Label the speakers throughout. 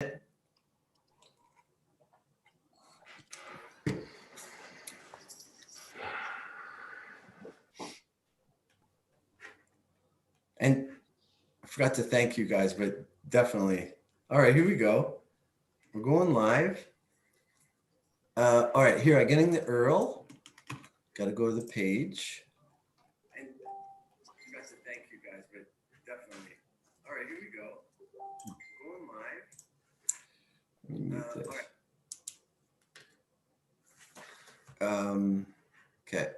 Speaker 1: And I forgot to thank you guys, but definitely. All right, here we go. We're going live. All right, here I'm getting the URL. Got to go to the page. And I forgot to thank you guys, but definitely. All right, here we go. We're going live. Let me mute this. All right. Okay.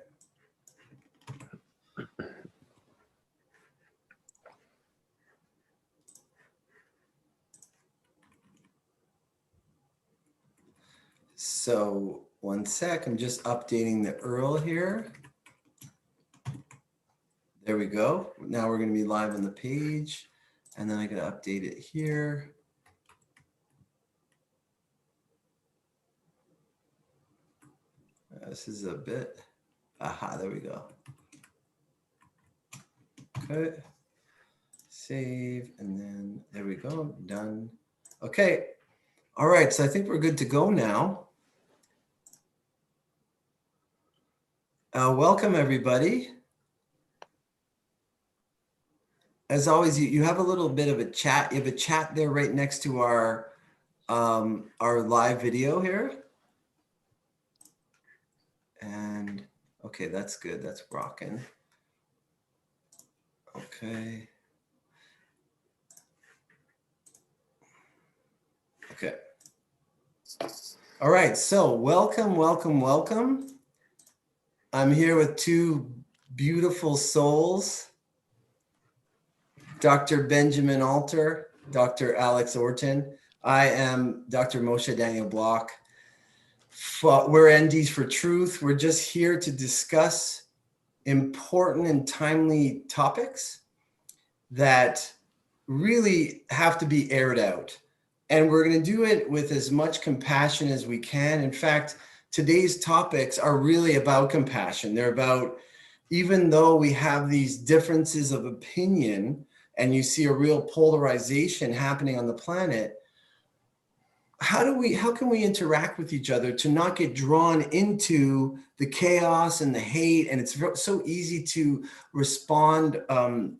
Speaker 1: So 1 sec, I'm just updating the URL here. There we go. Now we're going to be live on the page, and then I got to update it here. This is a bit, aha, there we go. Okay, save, and then there we go, done. Okay, all right, so I think we're good to go now. Welcome everybody. As always, you have a little bit of a chat. You have a chat there right next to our live video here. And okay, that's good. That's rocking. Okay. Okay. All right. So welcome, welcome, welcome. I'm here with two beautiful souls, Dr. Benjamin Alter, Dr. Alex Orton. I am Dr. Moshe Daniel Block. We're Endies for Truth. We're just here to discuss important and timely topics that really have to be aired out. And we're going to do it with as much compassion as we can. In fact, today's topics are really about compassion. They're about, even though we have these differences of opinion and you see a real polarization happening on the planet, how can we interact with each other to not get drawn into the chaos and the hate? And it's so easy to respond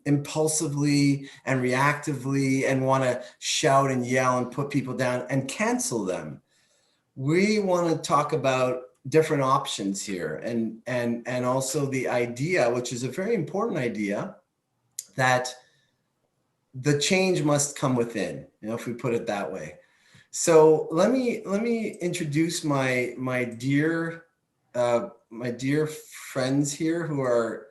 Speaker 1: impulsively and reactively and want to shout and yell and put people down and cancel them. We want to talk about different options here, and also the idea, which is a very important idea, that the change must come within, if we put it that way. So let me introduce my dear friends here who are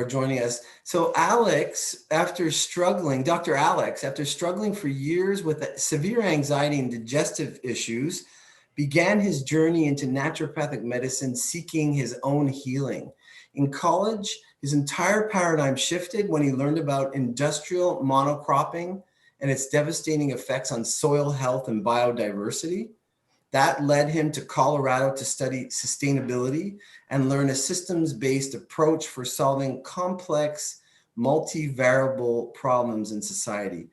Speaker 1: joining us. So Alex, Dr. Alex, after struggling for years with severe anxiety and digestive issues, began his journey into naturopathic medicine, seeking his own healing. In college, his entire paradigm shifted when he learned about industrial monocropping and its devastating effects on soil health and biodiversity. That led him to Colorado to study sustainability and learn a systems-based approach for solving complex, multivariable problems in society.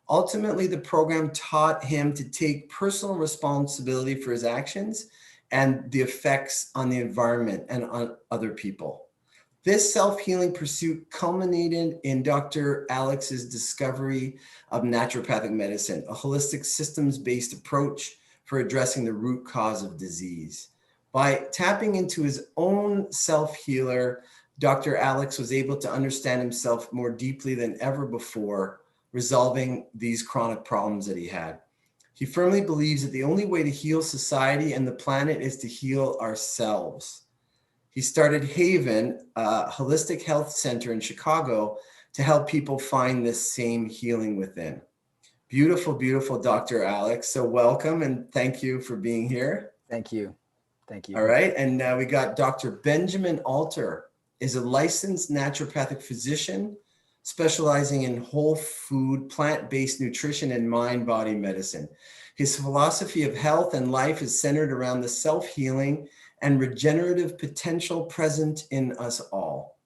Speaker 1: Ultimately, the program taught him to take personal responsibility for his actions and the effects on the environment and on other people. This self-healing pursuit culminated in Dr. Alex's discovery of naturopathic medicine, a holistic systems-based approach for addressing the root cause of disease. By tapping into his own self-healer, Dr. Alex was able to understand himself more deeply than ever before, resolving these chronic problems that he had. He firmly believes that the only way to heal society and the planet is to heal ourselves. He started Haven, a holistic health center in Chicago, to help people find this same healing within. Beautiful, beautiful Dr. Alex. So welcome and thank you for being here.
Speaker 2: Thank you. Thank you.
Speaker 1: All right. And we got Dr. Benjamin Alter, is a licensed naturopathic physician specializing in whole food, plant-based nutrition and mind-body medicine. His philosophy of health and life is centered around the self-healing and regenerative potential present in us all.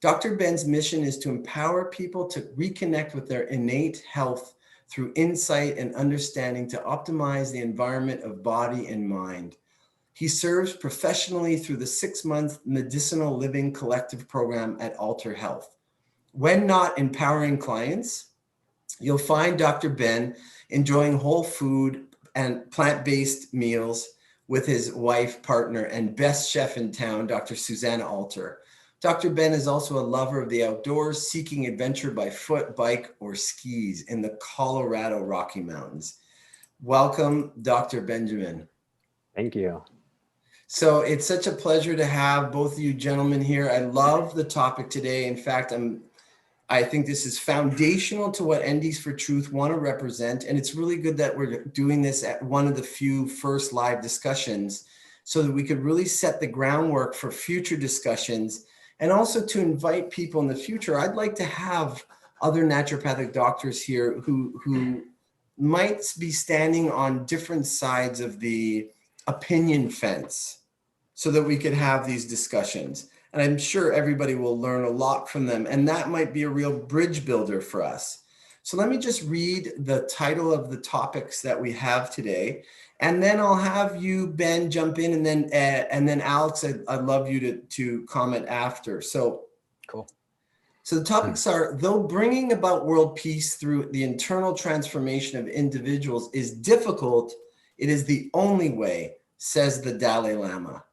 Speaker 1: Dr. Ben's mission is to empower people to reconnect with their innate health through insight and understanding to optimize the environment of body and mind. He serves professionally through the 6-month Medicinal Living Collective program at Alter Health. When not empowering clients, you'll find Dr. Ben enjoying whole food and plant-based meals with his wife, partner, and best chef in town, Dr. Susanna Alter. Dr. Ben is also a lover of the outdoors, seeking adventure by foot, bike, or skis in the Colorado Rocky Mountains. Welcome, Dr. Benjamin.
Speaker 2: Thank you.
Speaker 1: So it's such a pleasure to have both of you gentlemen here. I love the topic today. In fact, I think this is foundational to what Endies for Truth want to represent. And it's really good that we're doing this at one of the few first live discussions so that we could really set the groundwork for future discussions and also to invite people in the future. I'd like to have other naturopathic doctors here who might be standing on different sides of the opinion fence so that we could have these discussions. And I'm sure everybody will learn a lot from them. And that might be a real bridge builder for us. So let me just read the title of the topics that we have today. And then I'll have you, Ben, jump in. And then Alex, I'd love you to comment after. So,
Speaker 2: cool.
Speaker 1: So the topics are, though bringing about world peace through the internal transformation of individuals is difficult, it is the only way, says the Dalai Lama.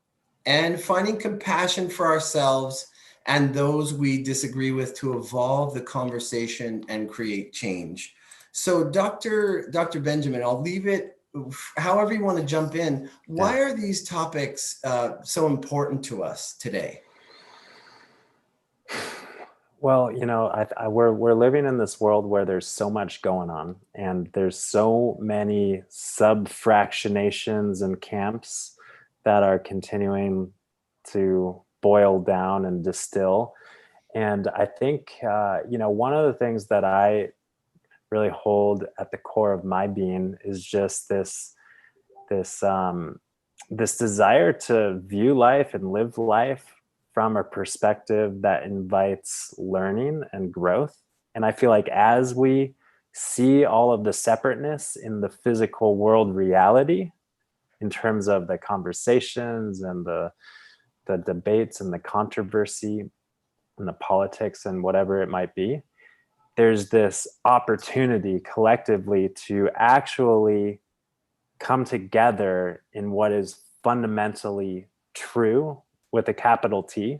Speaker 1: And finding compassion for ourselves and those we disagree with to evolve the conversation and create change. So Dr. Benjamin, I'll leave it however you want to jump in. Why are these topics so important to us today?
Speaker 2: Well, you know, we're living in this world where there's so much going on, and there's so many sub-fractionations and camps that are continuing to boil down and distill. And I think, you know, one of the things that I really hold at the core of my being is just this desire to view life and live life from a perspective that invites learning and growth. And I feel like as we see all of the separateness in the physical world reality, in terms of the conversations and the debates and the controversy and the politics and whatever it might be, there's this opportunity collectively to actually come together in what is fundamentally true with a capital T.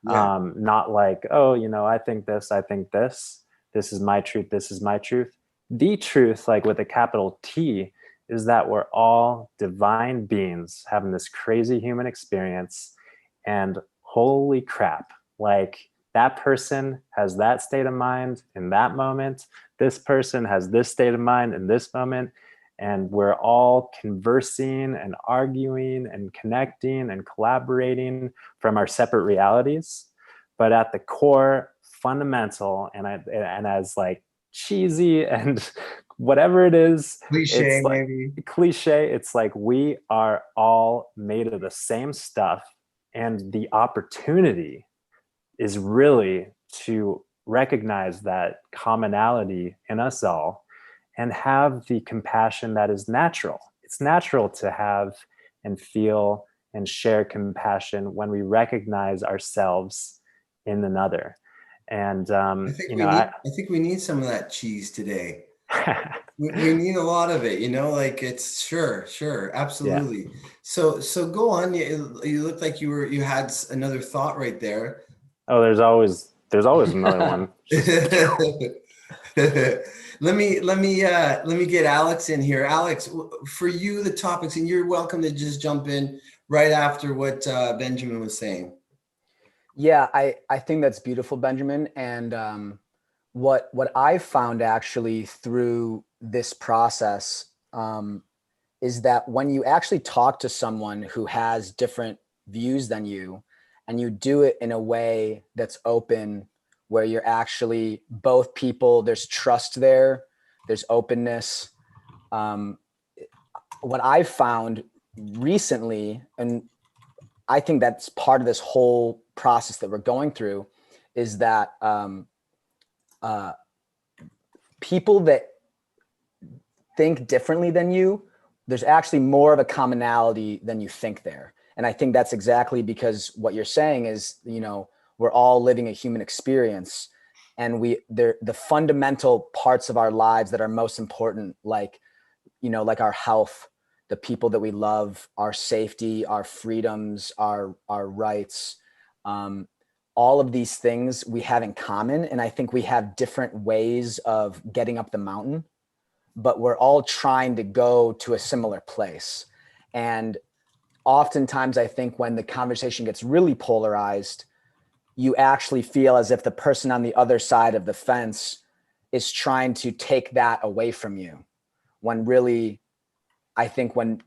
Speaker 2: Yeah. Not like, oh, you know, I think this is my truth, this is my truth. The truth, like with a capital T, is that we're all divine beings having this crazy human experience, and holy crap, like that person has that state of mind in that moment, this person has this state of mind in this moment, and we're all conversing and arguing and connecting and collaborating from our separate realities. But at the core, fundamental, and as like cheesy and whatever it is,
Speaker 1: cliche,
Speaker 2: it's like
Speaker 1: maybe
Speaker 2: cliche, it's like we are all made of the same stuff, and the opportunity is really to recognize that commonality in us all and have the compassion that is natural. It's natural to have and feel and share compassion when we recognize ourselves in another. And
Speaker 1: I think we need some of that cheese today. we need a lot of it, you know, like it's sure, absolutely. Yeah. So go on. You looked like you had another thought right there.
Speaker 2: Oh, there's always another one.
Speaker 1: Let me get Alex in here. Alex, for you, the topics, and you're welcome to just jump in right after what Benjamin was saying.
Speaker 3: Yeah, I think that's beautiful, Benjamin. And what I've found actually through this process is that when you actually talk to someone who has different views than you, and you do it in a way that's open, where you're actually both people, there's trust there, there's openness. What I've found recently, and I think that's part of this whole process that we're going through, is that people that think differently than you, there's actually more of a commonality than you think there. And I think that's exactly because what you're saying is, you know, we're all living a human experience, and the fundamental parts of our lives that are most important, like, you know, like our health, the people that we love, our safety, our freedoms, our rights, all of these things we have in common. And I think we have different ways of getting up the mountain, but we're all trying to go to a similar place. And oftentimes I think when the conversation gets really polarized, you actually feel as if the person on the other side of the fence is trying to take that away from you, when really, I think when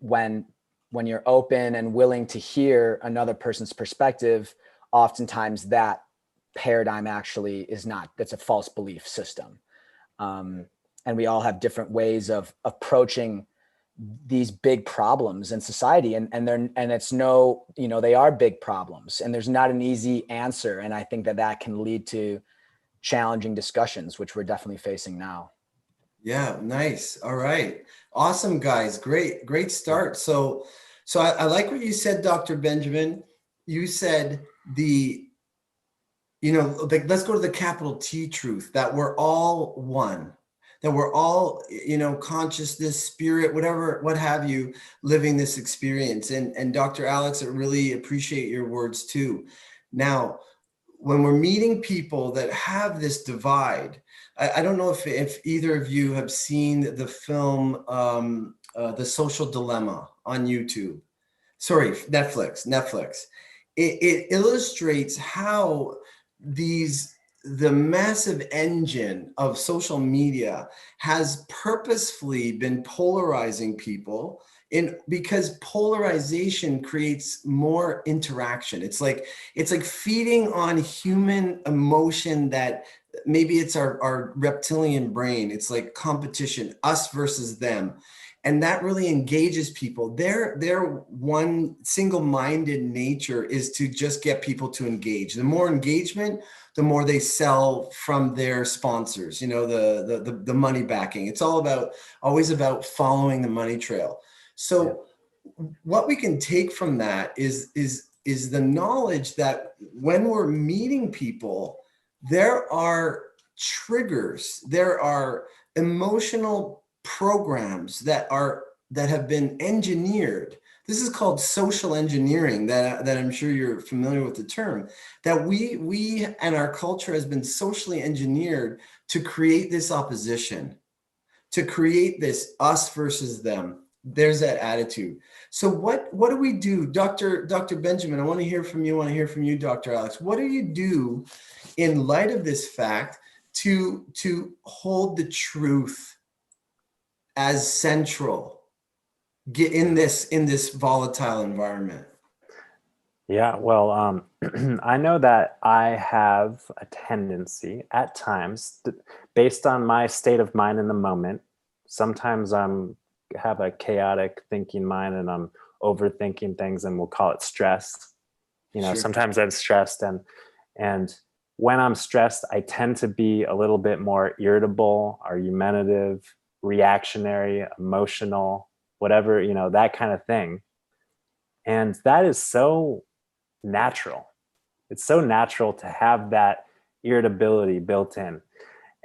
Speaker 3: you're open and willing to hear another person's perspective, oftentimes that paradigm actually is not, that's a false belief system. And we all have different ways of approaching these big problems in society, and it's no, you know, they are big problems, and there's not an easy answer. And I think that can lead to challenging discussions, which we're definitely facing now.
Speaker 1: Yeah, nice. All right. Awesome, guys. Great start. So I like what you said, Dr. Benjamin. You said let's go to the capital T truth, that we're all one, that we're all, consciousness, spirit, whatever, what have you, living this experience. And Dr. Alex, I really appreciate your words too. Now, when we're meeting people that have this divide, I don't know if either of you have seen the film, The Social Dilemma on YouTube. Sorry, Netflix. It illustrates how the massive engine of social media has purposefully been polarizing people because polarization creates more interaction. It's like feeding on human emotion that maybe it's our reptilian brain. It's like competition, us versus them. And that really engages people. Their one single-minded nature is to just get people to engage. The more engagement, the more they sell from their sponsors, the money backing. It's always about following the money trail. So what we can take from that is the knowledge that when we're meeting people, there are triggers, there are emotional programs that have been engineered. This is called social engineering, that I'm sure you're familiar with the term, that we and our culture has been socially engineered to create this opposition, to create this us versus them. There's that attitude. So what do we do? Dr. Benjamin, I want to hear from you. I want to hear from you, Dr. Alex. What do you do in light of this fact to hold the truth as central, get in this volatile environment?
Speaker 2: Yeah, well, I know that I have a tendency at times, based on my state of mind in the moment. Sometimes have a chaotic thinking mind and I'm overthinking things, and we'll call it stress.
Speaker 1: Sure.
Speaker 2: Sometimes I'm stressed, and when I'm stressed, I tend to be a little bit more irritable, argumentative, reactionary, emotional, whatever, that kind of thing. And that is so natural. It's so natural to have that irritability built in.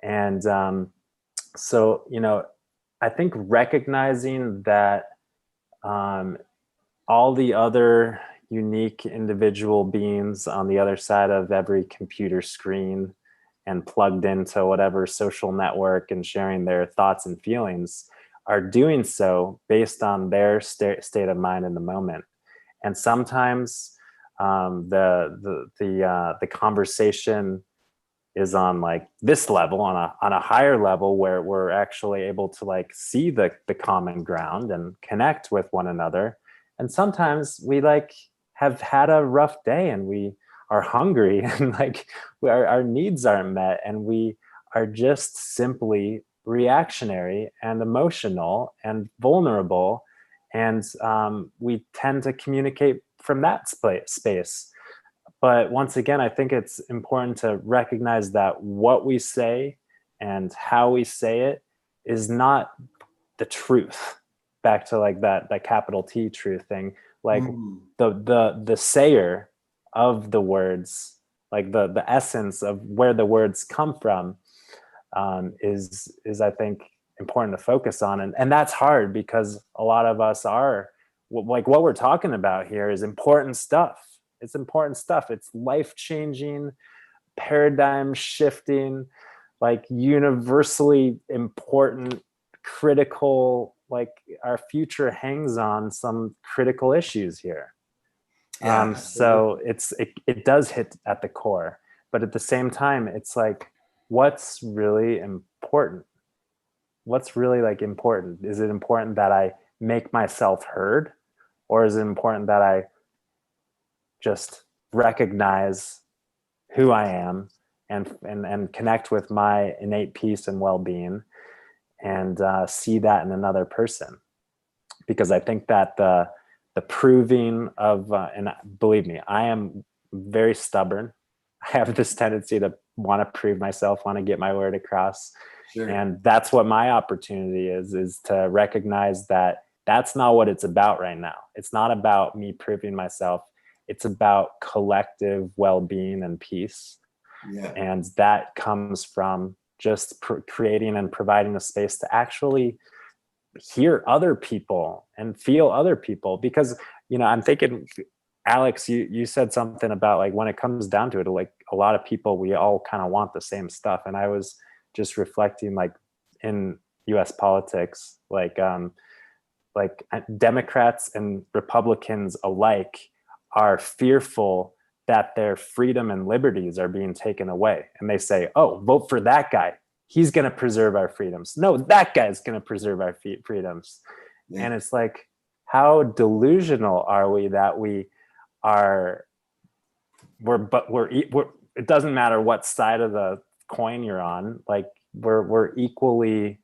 Speaker 2: And so, I think recognizing that all the other unique individual beings on the other side of every computer screen and plugged into whatever social network and sharing their thoughts and feelings are doing so based on their state of mind in the moment. And sometimes the conversation is on like this level, on a higher level, where we're actually able to like see the common ground and connect with one another. And sometimes we like have had a rough day and we are hungry and like our needs aren't met, and we are just simply reactionary and emotional and vulnerable. And we tend to communicate from that space. But once again, I think it's important to recognize that what we say and how we say it is not the truth, back to like that capital T truth thing, like
Speaker 1: Mm.
Speaker 2: the sayer of the words, like the essence of where the words come from, is I think important to focus on. And that's hard because a lot of us are, like, what we're talking about here is important stuff. It's important stuff. It's life-changing, paradigm shifting, like universally important, critical, like our future hangs on some critical issues here.
Speaker 1: Yeah.
Speaker 2: So it does hit at the core, but at the same time, it's like, what's really important? What's really like important? Is it important that I make myself heard, or is it important that I just recognize who I am and connect with my innate peace and well-being, and see that in another person? Because I think that the proving of and believe me, I am very stubborn. I have this tendency to want to prove myself, want to get my word across.
Speaker 1: Sure.
Speaker 2: And that's what my opportunity is to recognize that that's not what it's about right now. It's not about me proving myself. It's about collective well-being and peace.
Speaker 1: Yeah.
Speaker 2: And that comes from just creating and providing a space to actually hear other people and feel other people. Because, I'm thinking, Alex, you said something about, like, when it comes down to it, like, a lot of people, we all kind of want the same stuff. And I was just reflecting, like, in US politics, like Democrats and Republicans alike are fearful that their freedom and liberties are being taken away. And they say, oh, vote for that guy. He's going to preserve our freedoms. No, that guy's going to preserve our freedoms. Yeah. And it's like, how delusional are we that we're it doesn't matter what side of the coin you're on. Like, we're equally,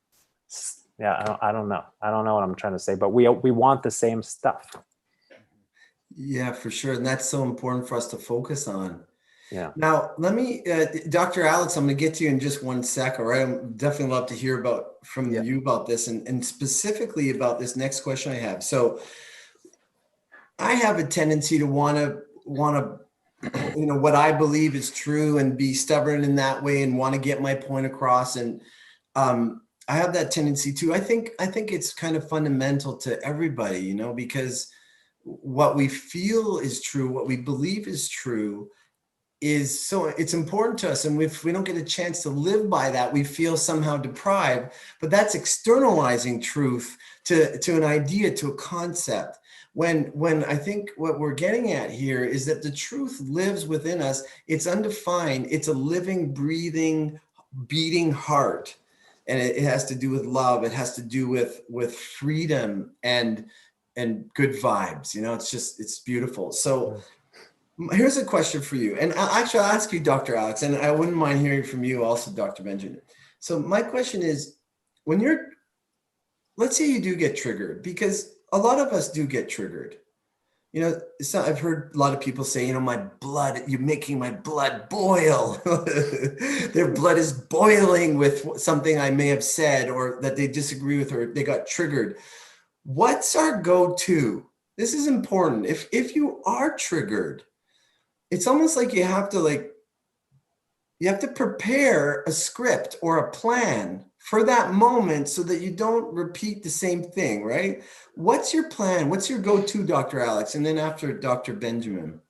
Speaker 2: yeah, I don't know what I'm trying to say, but we want the same stuff.
Speaker 1: Yeah, for sure. And that's so important for us to focus on.
Speaker 2: Yeah.
Speaker 1: Now, let me, Dr. Alex, I'm going to get to you in just one sec. All right. I'm definitely love to hear from you about this, and specifically about this next question I have. So I have a tendency to want to, what I believe is true, and be stubborn in that way, and want to get my point across. And I have that tendency too. I think it's kind of fundamental to everybody, because what we feel is true, what we believe is true, it's important to us. And if we don't get a chance to live by that, we feel somehow deprived. But that's externalizing truth to an idea, to a concept. When I think what we're getting at here is that the truth lives within us. It's undefined. It's a living, breathing, beating heart. And it has to do with love. It has to do with freedom and good vibes. It's beautiful. So here's a question for you. And I'll ask you, Dr. Alex, and I wouldn't mind hearing from you also, Dr. Benjamin. So my question is, let's say you do get triggered, because a lot of us do get triggered. I've heard a lot of people say, my blood, you're making my blood boil. Their blood is boiling with something I may have said, or that they disagree with, or they got triggered. What's our go-to? This is important. If you are triggered, it's almost like you have to prepare a script or a plan for that moment, so that you don't repeat the same thing, right? What's your plan? What's your go-to, Dr. Alex? And then after, Dr. Benjamin.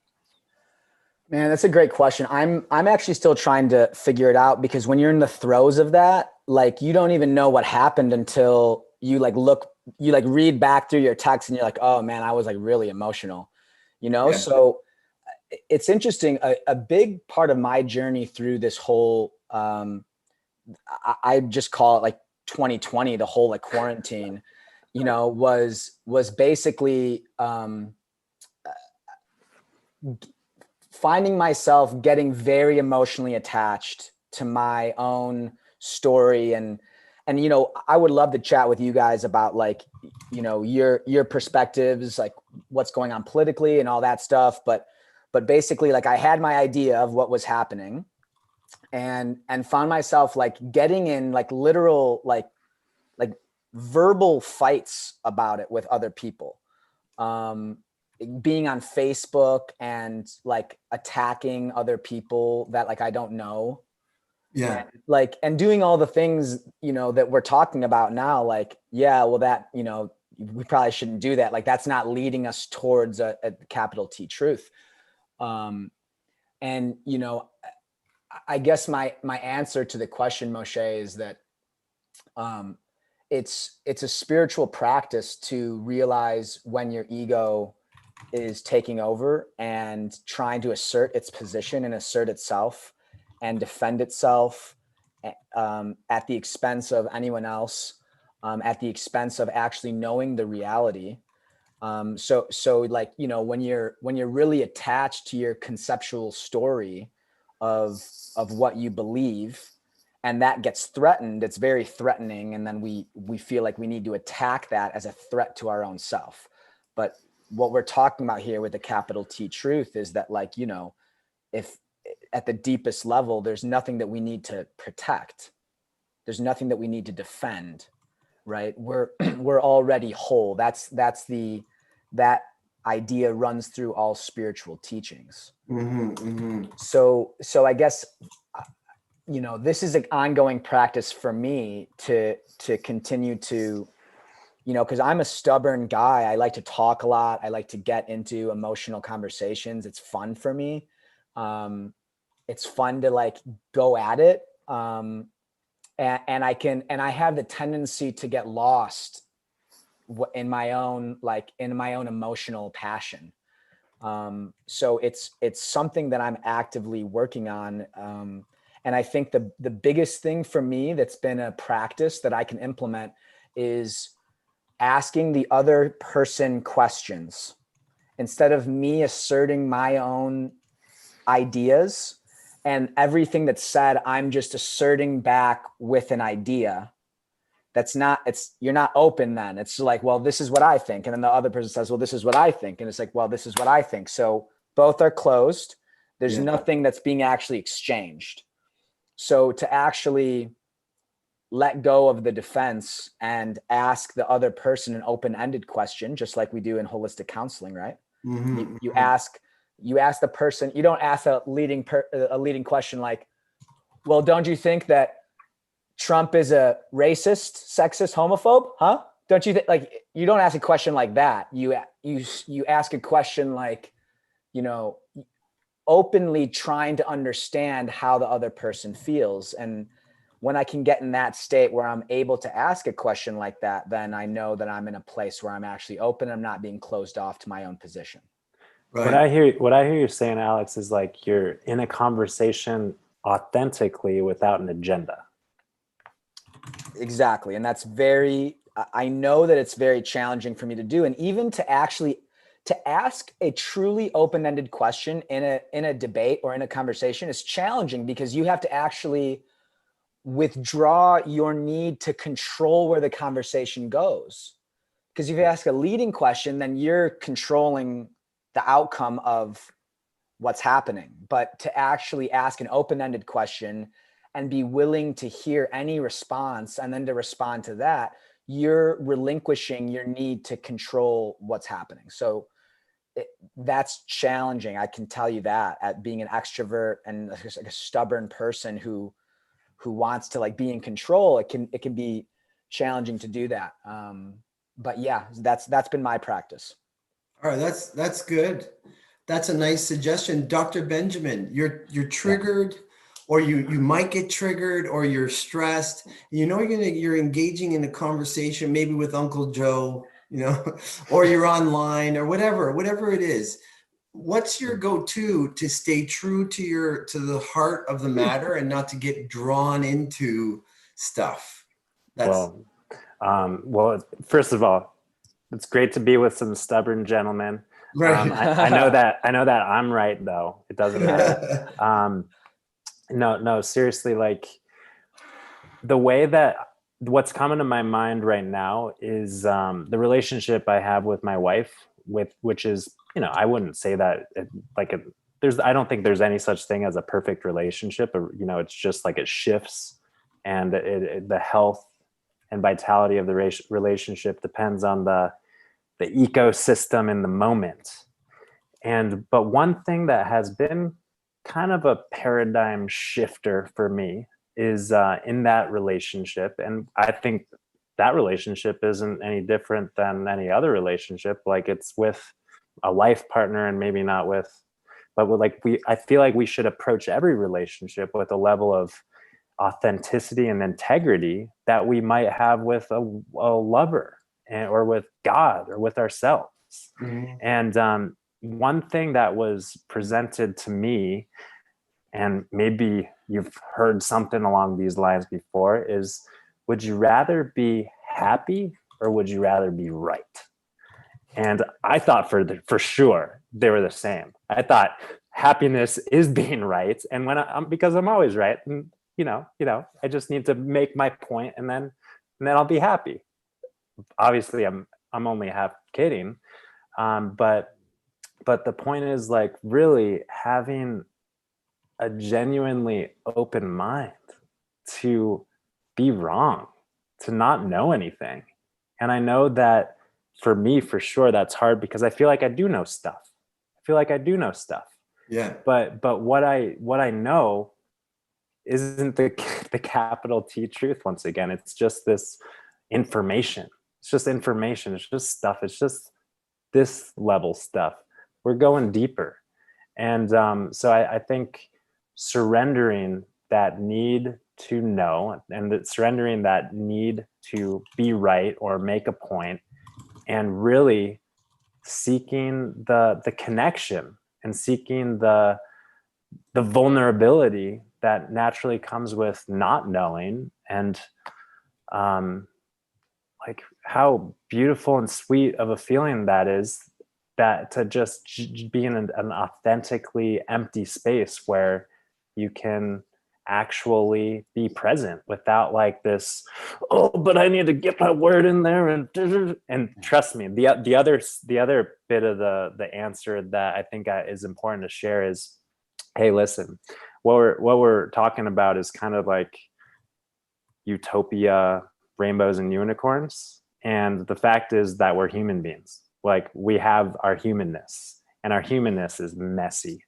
Speaker 3: Man, that's a great question. I'm actually still trying to figure it out, because when you're in the throes of that, like, you don't even know what happened until you read back through your text, and you're like, oh man, I was like really emotional, Yeah. So it's interesting. A big part of my journey through this whole, I just call it like 2020, the whole like quarantine, was basically finding myself getting very emotionally attached to my own story. And I would love to chat with you guys about, like, your perspectives, like what's going on politically and all that stuff. But basically, like, I had my idea of what was happening, and found myself like getting in like literal, like verbal fights about it with other people. Being on Facebook and like attacking other people that like I don't know.
Speaker 1: Yeah.
Speaker 3: And, like, and doing all the things, you know, that we're talking about now, like, yeah, well, that, you know, we probably shouldn't do that. Like, that's not leading us towards a capital T truth. And, you know, I guess my answer to the question, Moshe, is that it's a spiritual practice to realize when your ego is taking over and trying to assert its position and assert itself and defend itself at the expense of anyone else, at the expense of actually knowing the reality. So like, you know, when you're really attached to your conceptual story of what you believe, and that gets threatened, it's very threatening. And then we feel like we need to attack that as a threat to our own self. But what we're talking about here with the capital T truth is that, like, you know, if at the deepest level, there's nothing that we need to protect. There's nothing that we need to defend, right? We're already whole. That idea runs through all spiritual teachings. So I guess, you know, this is an ongoing practice for me to continue to, you know, because I'm a stubborn guy. I like to talk a lot. I like to get into emotional conversations. It's fun for me. It's fun to like go at it. And I have the tendency to get lost in my own emotional passion. So it's something that I'm actively working on. And I think the biggest thing for me that's been a practice that I can implement is asking the other person questions instead of me asserting my own ideas, and everything that's said, I'm just asserting back with an idea. You're not open then. It's like, well, this is what I think. And then the other person says, well, this is what I think. And it's like, well, this is what I think. So both are closed. There's nothing that's being actually exchanged. So to actually let go of the defense and ask the other person an open-ended question, just like we do in holistic counseling, right? You ask the person, you don't ask a leading question like, well, don't you think that Trump is a racist, sexist, homophobe? Huh? Don't you think, like, you don't ask a question like that. You ask a question like, you know, openly trying to understand how the other person feels. And when I can get in that state where I'm able to ask a question like that, then I know that I'm in a place where I'm actually open. I'm not being closed off to my own position.
Speaker 2: Right. What I hear you saying, Alex, is like you're in a conversation authentically without an agenda.
Speaker 3: Exactly. And that's I know that it's very challenging for me to do. And even to ask a truly open-ended question in a debate or in a conversation is challenging, because you have to actually withdraw your need to control where the conversation goes. Because if you ask a leading question, then you're controlling the outcome of what's happening. But to actually ask an open-ended question and be willing to hear any response and then to respond to that, you're relinquishing your need to control what's happening. So that's challenging. I can tell you that, at being an extrovert and like a stubborn person who wants to like be in control, it can be challenging to do that. But yeah, that's been my practice.
Speaker 1: All right, that's good. That's a nice suggestion. Dr. Benjamin, you're triggered, or you might get triggered, or you're stressed. You know, you're engaging in a conversation, maybe with Uncle Joe, you know, or you're online or whatever it is. What's your go-to to stay true to the heart of the matter and not to get drawn into stuff?
Speaker 2: Well, first of all, it's great to be with some stubborn gentlemen.
Speaker 1: Right.
Speaker 2: I know that I'm right, though. It doesn't matter. No, seriously, like the way that what's coming to my mind right now is the relationship I have with my wife, which is, you know, I wouldn't say that I don't think there's any such thing as a perfect relationship. Or, you know, it's just like it shifts, and the health and vitality of the relationship depends on the ecosystem in the moment. But one thing that has been kind of a paradigm shifter for me is in that relationship. And I think that relationship isn't any different than any other relationship. Like, it's with a life partner, and maybe not with, but with, like, I feel like we should approach every relationship with a level of authenticity and integrity that we might have with a lover, or with God, or with ourselves.
Speaker 1: Mm-hmm.
Speaker 2: And one thing that was presented to me, and maybe you've heard something along these lines before, is, would you rather be happy or would you rather be right? And I thought for sure they were the same. I thought happiness is being right, and when because I'm always right, and I just need to make my point, and then I'll be happy. Obviously, I'm only half kidding, but the point is, like, really having a genuinely open mind to be wrong, to not know anything. And I know that for me, for sure, that's hard, because I feel like I do know stuff.
Speaker 1: Yeah.
Speaker 2: But what I know isn't the capital T truth. Once again, it's just this information. It's just information. It's just stuff. It's just this level stuff. We're going deeper. And so I think surrendering that need to know, and that surrendering that need to be right or make a point, and really seeking the connection, and seeking the vulnerability that naturally comes with not knowing, and like, how beautiful and sweet of a feeling that is, that to just be in an authentically empty space where you can actually be present without, like, this, oh, but I need to get my word in there, and trust me, the other bit of the answer that I think is important to share is, hey, listen, what we're talking about is kind of like utopia, rainbows and unicorns, and the fact is that we're human beings. Like, we have our humanness, and our humanness is messy.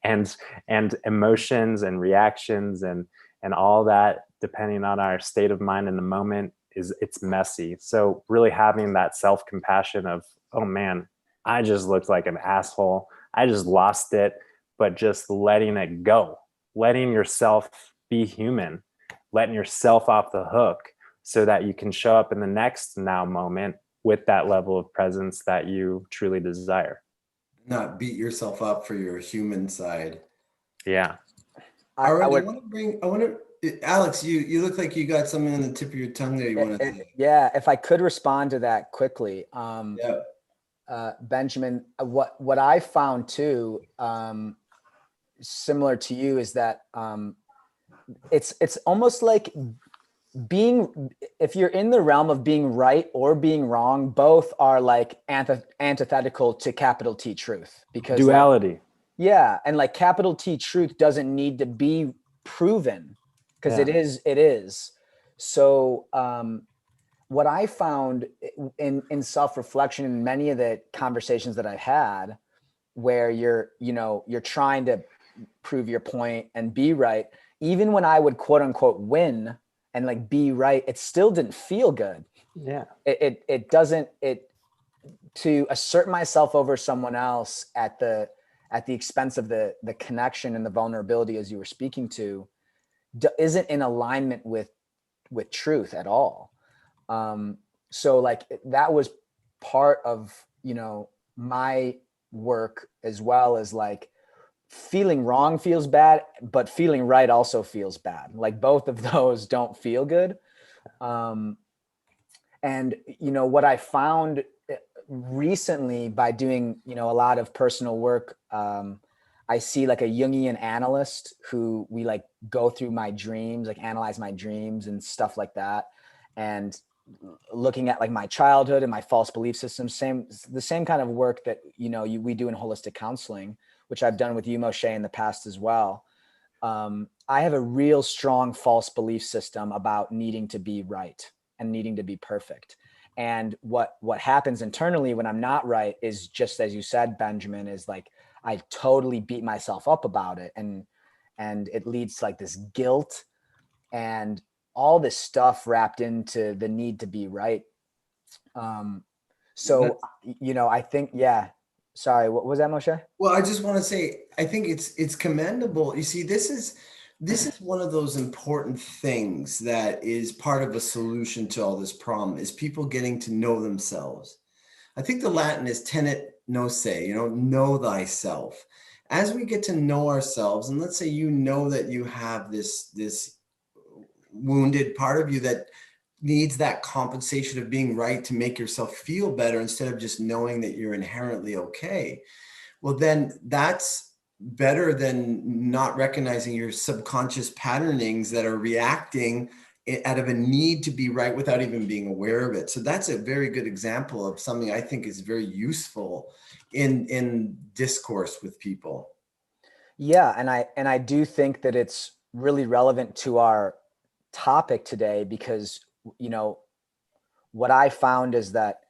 Speaker 2: and emotions and reactions and all that, depending on our state of mind in the moment, it's messy. So really having that self-compassion of, oh man, I just looked like an asshole, I just lost it, but just letting it go, letting yourself be human, letting yourself off the hook, so that you can show up in the next now moment with that level of presence that you truly desire.
Speaker 1: Not beat yourself up for your human side.
Speaker 2: Yeah.
Speaker 1: All right, I want to, Alex, you look like you got something on the tip of your tongue there you want to say.
Speaker 3: Yeah, if I could respond to that quickly.
Speaker 1: Yeah.
Speaker 3: Benjamin, what I found too, similar to you, is that it's almost like if you're in the realm of being right or being wrong, both are like antithetical to capital T truth, because
Speaker 2: duality.
Speaker 3: Like, yeah. And like capital T truth doesn't need to be proven, because it is. So what I found in self-reflection, in many of the conversations that I've had, where you're trying to prove your point and be right, even when I would quote unquote win and like be right, it still didn't feel good.
Speaker 2: Yeah.
Speaker 3: It doesn't, to assert myself over someone else at the expense of the connection and the vulnerability, as you were speaking to, isn't in alignment with truth at all. So like that was part of, my work, as well as like feeling wrong feels bad, but feeling right also feels bad. Like both of those don't feel good. And what I found recently by doing, a lot of personal work, I see like a Jungian analyst who we like go through my dreams, like analyze my dreams and stuff like that. And looking at like my childhood and my false belief systems, the same kind of work that, we do in holistic counseling, which I've done with you, Moshe, in the past as well. I have a real strong false belief system about needing to be right and needing to be perfect. And what happens internally when I'm not right is just as you said, Benjamin, is like I totally beat myself up about it, and it leads to like this guilt and all this stuff wrapped into the need to be right. So I think, yeah. Sorry, what was that, Moshe?
Speaker 1: Well, I just want to say, I think it's commendable. You see, this is one of those important things that is part of a solution to all this problem, is people getting to know themselves. I think the Latin is tenet nose, know thyself. As we get to know ourselves, and let's say you know that you have this wounded part of you that needs that compensation of being right to make yourself feel better instead of just knowing that you're inherently okay. Well, then that's better than not recognizing your subconscious patternings that are reacting out of a need to be right without even being aware of it. So that's a very good example of something I think is very useful in discourse with people.
Speaker 3: Yeah, and I do think that it's really relevant to our topic today, because what I found is that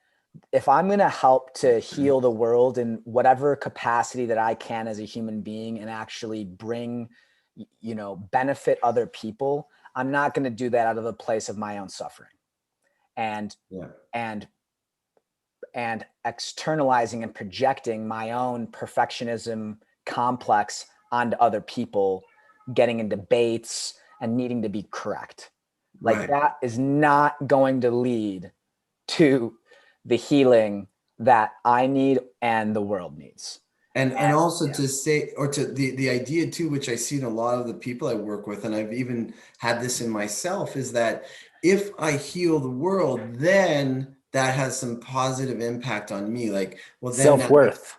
Speaker 3: if I'm going to help to heal the world in whatever capacity that I can as a human being and actually bring, benefit other people, I'm not going to do that out of the place of my own suffering and externalizing and projecting my own perfectionism complex onto other people, getting in debates and needing to be correct. Like that is not going to lead to the healing that I need and the world needs.
Speaker 1: And also to say, or to the idea too, which I see in a lot of the people I work with, and I've even had this in myself, is that if I heal the world, then that has some positive impact on me. Like, well, then
Speaker 2: self-worth.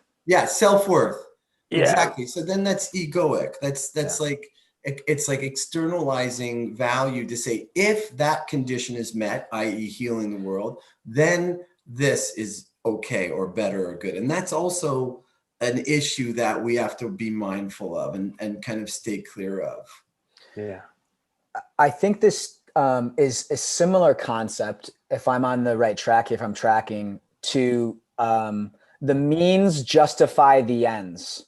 Speaker 1: Self-worth.
Speaker 2: Yeah.
Speaker 1: Exactly. So then that's egoic. That's like, it's like externalizing value to say, if that condition is met, i.e. healing the world, then this is okay or better or good. And that's also an issue that we have to be mindful of and kind of stay clear of.
Speaker 2: Yeah.
Speaker 3: I think this is a similar concept, if I'm on the right track, if I'm tracking, to the means justify the ends.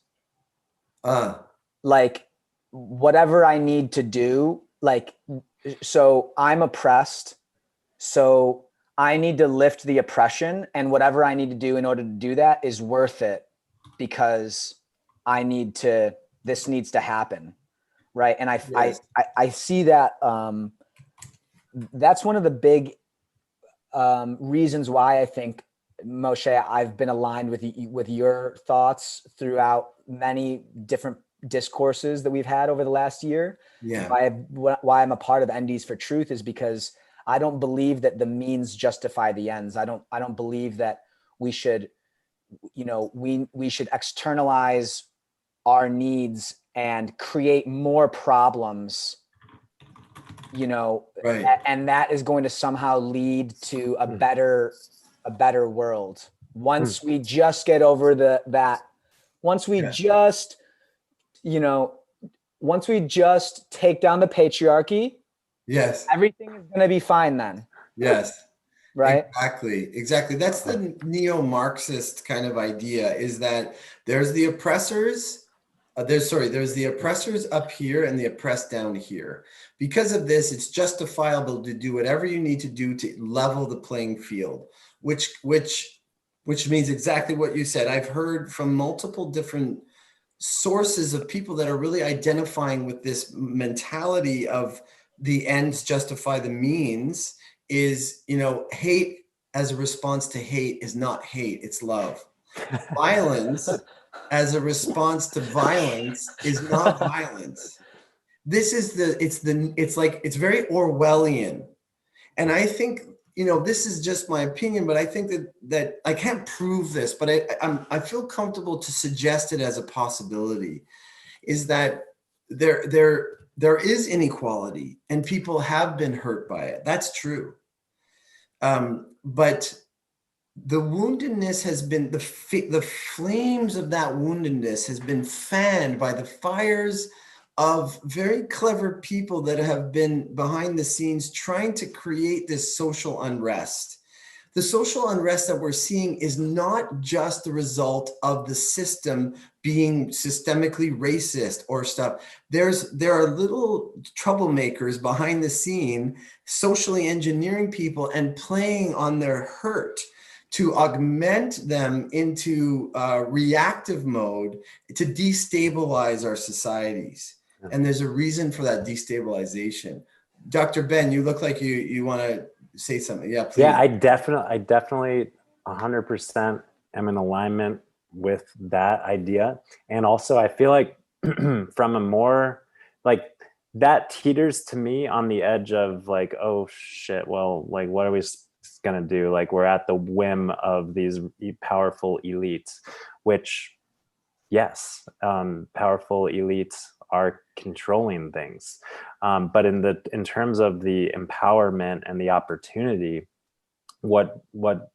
Speaker 3: Like whatever I need to do, like, so I'm oppressed, so I need to lift the oppression, and whatever I need to do in order to do that is worth it because this needs to happen. Right. And I see that that's one of the big reasons why I think, Moshe, I've been aligned with your thoughts throughout many different discourses that we've had over the last year.
Speaker 1: Yeah.
Speaker 3: Why I'm a part of Endies for Truth is because I don't believe that the means justify the ends. I don't believe that we should, we should externalize our needs and create more problems, and that is going to somehow lead to a better world. Once we just get over once we just take down the patriarchy, everything is going to be fine then.
Speaker 1: Yes.
Speaker 3: Right.
Speaker 1: Exactly. That's the neo-Marxist kind of idea, is that there's the oppressors. There's the oppressors up here and the oppressed down here. Because of this, it's justifiable to do whatever you need to do to level the playing field, which means exactly what you said. I've heard from multiple different sources of people that are really identifying with this mentality of the ends justify the means. Is, hate as a response to hate is not hate, it's love. Violence as a response to violence is not violence. This is it's very Orwellian. And I think, this is just my opinion, but I think that I can't prove this, but I feel comfortable to suggest it as a possibility, is that there is inequality and people have been hurt by it. That's true. But the woundedness has been, the flames of that woundedness has been fanned by the fires of very clever people that have been behind the scenes trying to create this social unrest. The social unrest that we're seeing is not just the result of the system being systemically racist or stuff. There are little troublemakers behind the scene, socially engineering people and playing on their hurt to augment them into reactive mode to destabilize our societies. And there's a reason for that destabilization. Dr. Ben, you look like you want to say something. Yeah, please.
Speaker 2: Yeah, I definitely 100% am in alignment with that idea. And also I feel like from a more like that teeters to me on the edge of like, oh shit, well, like what are we gonna do? Like we're at the whim of these powerful elites, which yes, powerful elites are controlling things. But in terms of the empowerment and the opportunity, what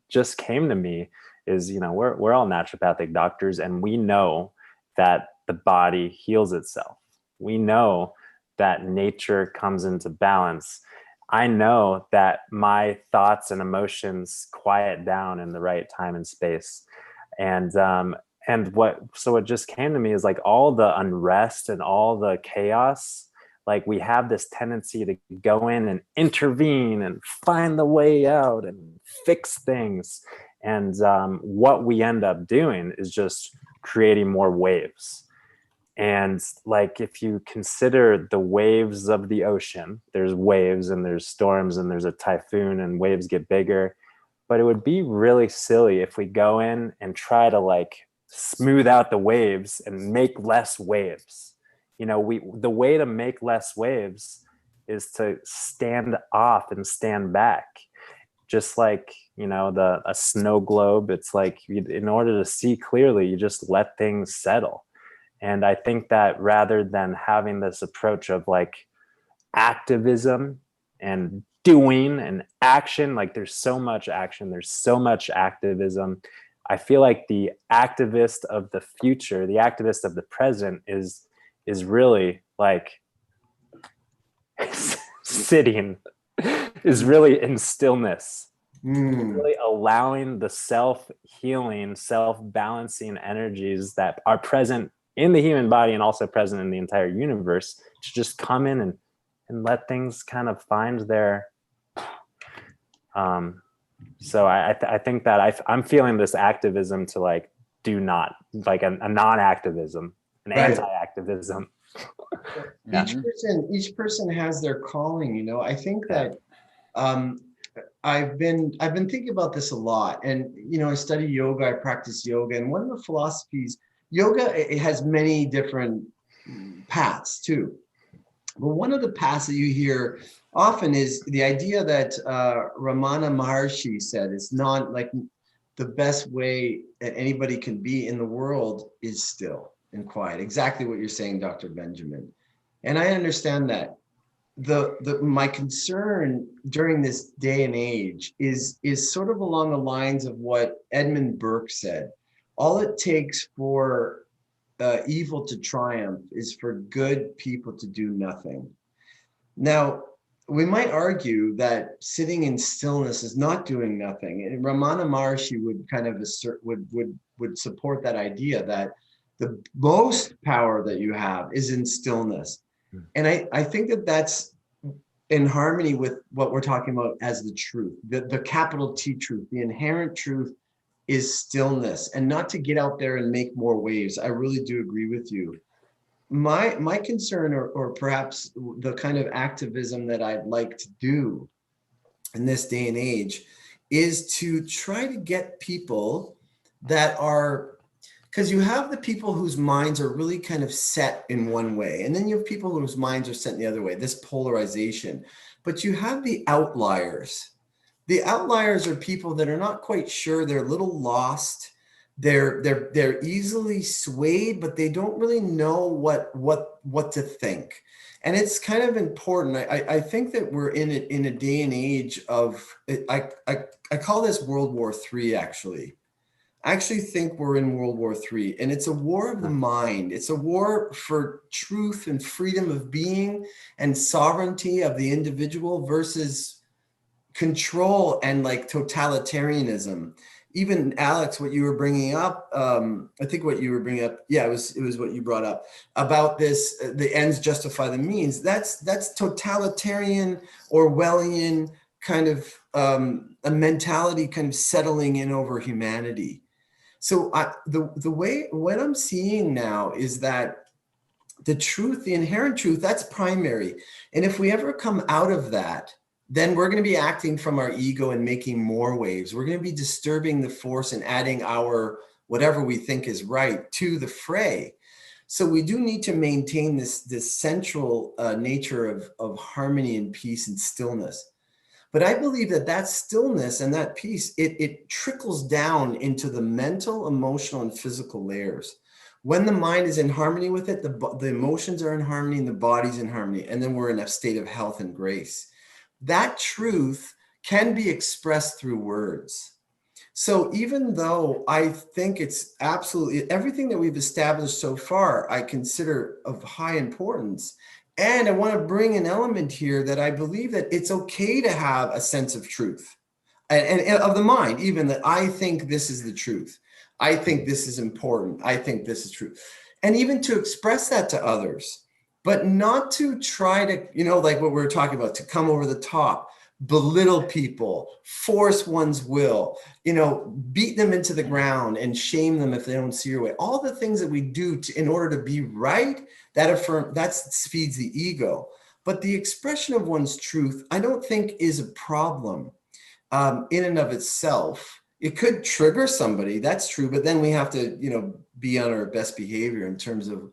Speaker 2: just came to me is, you know, we're all naturopathic doctors, and we know that the body heals itself. We know that nature comes into balance. I know that my thoughts and emotions quiet down in the right time and space. And what just came to me is like all the unrest and all the chaos, like we have this tendency to go in and intervene and find the way out and fix things. And what we end up doing is just creating more waves. And like, if you consider the waves of the ocean, there's waves and there's storms and there's a typhoon and waves get bigger. But it would be really silly if we go in and try to like smooth out the waves and make less waves. You know, the way to make less waves is to stand off and stand back. Just like, you know, a snow globe, it's like in order to see clearly, you just let things settle. And I think that rather than having this approach of like activism and doing and action, like there's so much action, there's so much activism. I feel like the activist of the future, the activist of the present is really like sitting, is really in stillness, really allowing the self-healing, self-balancing energies that are present in the human body and also present in the entire universe to just come in and let things kind of find their so I think that I'm feeling this activism to like do not like a non-activism, an anti-activism.
Speaker 1: Each person has their calling, you know. I think that I've been thinking about this a lot, and you know, I study yoga, I practice yoga, and one of the philosophies, yoga, it has many different paths too. But one of the paths that you hear often is the idea that Ramana Maharshi said is not like the best way that anybody can be in the world is still and quiet. Exactly what you're saying, Dr. Benjamin. And I understand that. My concern during this day and age is sort of along the lines of what Edmund Burke said. All it takes for evil to triumph is for good people to do nothing. Now, we might argue that sitting in stillness is not doing nothing. And Ramana Maharshi would kind of assert, would support that idea that the most power that you have is in stillness. And I think that that's in harmony with what we're talking about as the truth, the capital T truth, the inherent truth is stillness, and not to get out there and make more waves. I really do agree with you. My concern, or perhaps the kind of activism that I'd like to do in this day and age, is to try to get people that are, because you have the people whose minds are really kind of set in one way, and then you have people whose minds are set in the other way, this polarization. But you have the outliers. The outliers are people that are not quite sure, they're a little lost, they're easily swayed, but they don't really know what to think. And it's kind of important. I think that we're in a day and age of, I call this World War III, actually. I actually think we're in World War III, and it's a war of the mind. It's a war for truth and freedom of being and sovereignty of the individual versus control and like totalitarianism. Even Alex, what you were bringing up, I think what you were bringing up, yeah, it was what you brought up about this, the ends justify the means. That's totalitarian, Orwellian kind of a mentality kind of settling in over humanity. So the way, what I'm seeing now is that the truth, the inherent truth, that's primary. And if we ever come out of that, then we're going to be acting from our ego and making more waves. We're going to be disturbing the force and adding our whatever we think is right to the fray. So we do need to maintain this central nature of harmony and peace and stillness. But I believe that stillness and that peace, it trickles down into the mental, emotional, and physical layers. When the mind is in harmony with it, the emotions are in harmony and the body's in harmony. And then we're in a state of health and grace. That truth can be expressed through words. So even though I think it's absolutely everything that we've established so far, I consider of high importance. And I want to bring an element here that I believe that it's okay to have a sense of truth and of the mind, even that I think this is the truth. I think this is important. I think this is true. And even to express that to others, but not to try to, like what we were talking about, to come over the top, belittle people, force one's will, beat them into the ground and shame them if they don't see your way. All the things that we do in order to be right, that feeds the ego. But the expression of one's truth, I don't think is a problem in and of itself. It could trigger somebody, that's true, but then we have to, be on our best behavior in terms of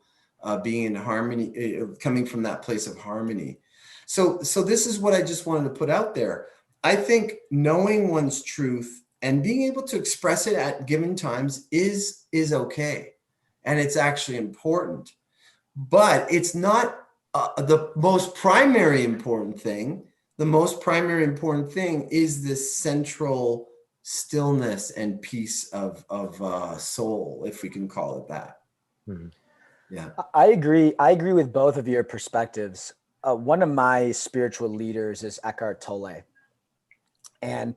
Speaker 1: being in harmony, coming from that place of harmony. So this is what I just wanted to put out there. I think knowing one's truth and being able to express it at given times is okay. And it's actually important. But it's not the most primary important thing. The most primary important thing is this central stillness and peace of soul, if we can call it that.
Speaker 2: Mm-hmm.
Speaker 3: Yeah, I agree. I agree with both of your perspectives. One of my spiritual leaders is Eckhart Tolle, and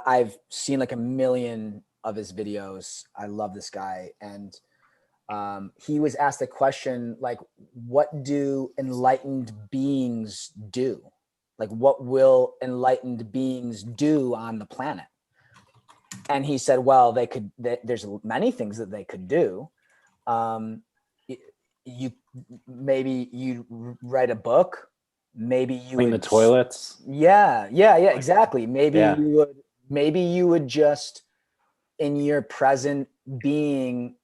Speaker 3: I've seen like a million of his videos. I love this guy, and he was asked a question like, "What do enlightened beings do? Like, what will enlightened beings do on the planet?" And he said, "Well, there's many things that they could do." You maybe you write a book, maybe you
Speaker 2: clean
Speaker 3: would
Speaker 2: the toilets.
Speaker 3: Yeah, exactly. Maybe you would just in your present being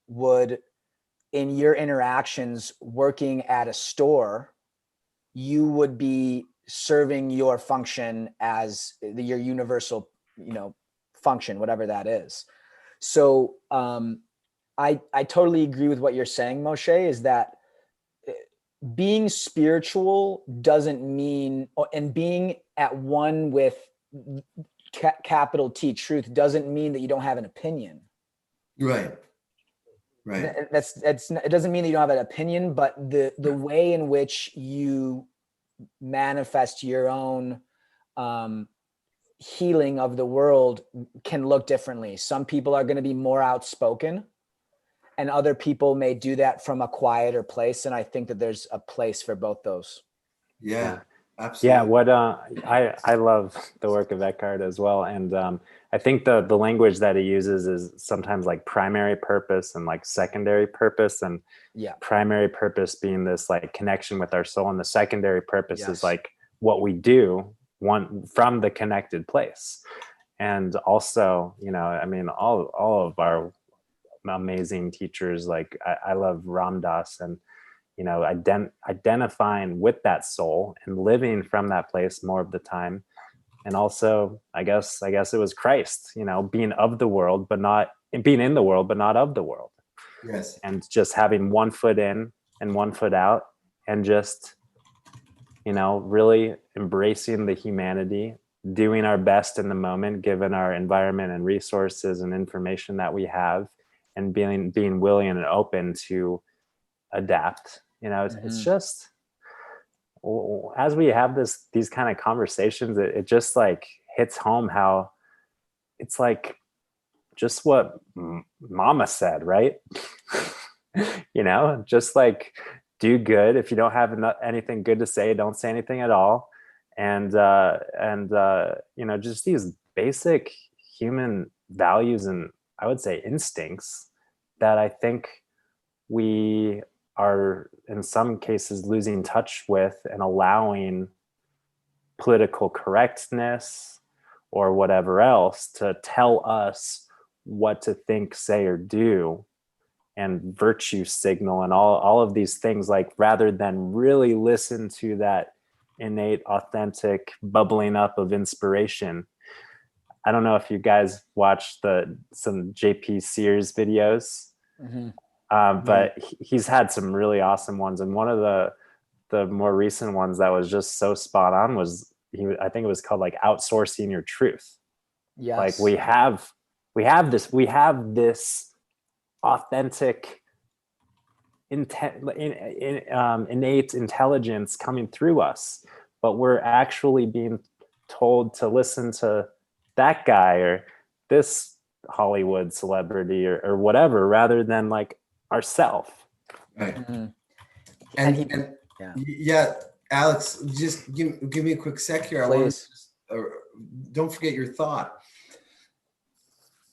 Speaker 3: in your interactions working at a store, you would be serving your function as your universal, function, whatever that is. So I totally agree with what you're saying, Moshe, is that being spiritual doesn't mean, and being at one with capital T truth doesn't mean that you don't have an opinion.
Speaker 1: Right.
Speaker 3: It doesn't mean that you don't have an opinion, but the way in which you manifest your own healing of the world can look differently. Some people are going to be more outspoken, and other people may do that from a quieter place. And I think that there's a place for both those.
Speaker 1: Yeah, absolutely.
Speaker 2: Yeah, what I love the work of Eckhart as well, and I think the language that he uses is sometimes like primary purpose and like secondary purpose, and primary purpose being this like connection with our soul, and the secondary purpose is like what we do from the connected place. And also, I mean, all of our amazing teachers, like I love Ram Dass, and identifying with that soul and living from that place more of the time. And also, I guess it was Christ, being of the world, but not being in the world, but not of the world.
Speaker 1: Yes.
Speaker 2: And just having one foot in and one foot out, and just, really embracing the humanity doing our best in the moment, given our environment and resources and information that we have, and being willing and open to adapt. It's just, as we have these kind of conversations, it just like hits home how it's like just what mama said, right? Just like, do good. If you don't have anything good to say, don't say anything at all. And just these basic human values and, I would say, instincts that I think we are in some cases losing touch with, and allowing political correctness or whatever else to tell us what to think, say, or do, and virtue signal and all of these things, like, rather than really listen to that innate, authentic bubbling up of inspiration. I don't know if you guys watched some JP Sears videos, but he's had some really awesome ones. And one of the more recent ones that was just so spot on was, I think it was called like outsourcing your truth.
Speaker 3: Yes.
Speaker 2: Like we have this authentic innate intelligence coming through us, but we're actually being told to listen to that guy or this Hollywood celebrity or whatever, rather than like ourself.
Speaker 1: Right.
Speaker 3: And
Speaker 1: yeah, Alex, just give me a quick sec here.
Speaker 3: Please.
Speaker 1: Don't forget your thought.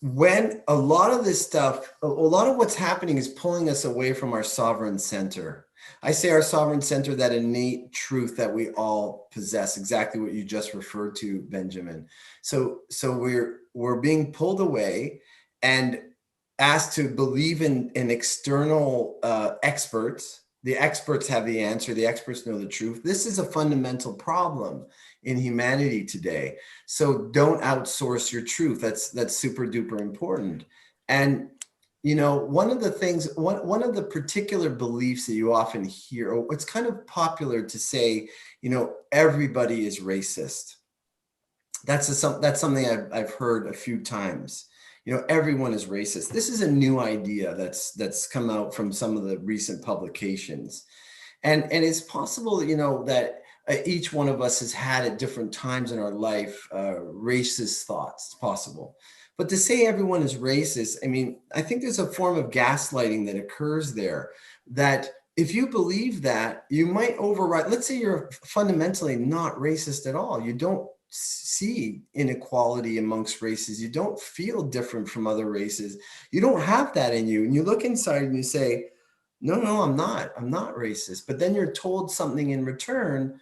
Speaker 1: When a lot of this stuff, a lot of what's happening is pulling us away from our sovereign center. I say our sovereign center, that innate truth that we all possess, exactly what you just referred to, Benjamin. So we're being pulled away and asked to believe in external experts. The experts have the answer. The experts know the truth. This is a fundamental problem in humanity today. So don't outsource your truth. That's super duper important. And one of the things, one of the particular beliefs that you often hear, or it's kind of popular to say, everybody is racist. That's something I've heard a few times. Everyone is racist. This is a new idea that's come out from some of the recent publications. And it's possible, that each one of us has had at different times in our life racist thoughts. It's possible. But to say everyone is racist, I think there's a form of gaslighting that occurs there, that if you believe that, you might override. Let's say you're fundamentally not racist at all. You don't see inequality amongst races. You don't feel different from other races. You don't have that in you. And you look inside and you say, no, I'm not racist. But then you're told something in return.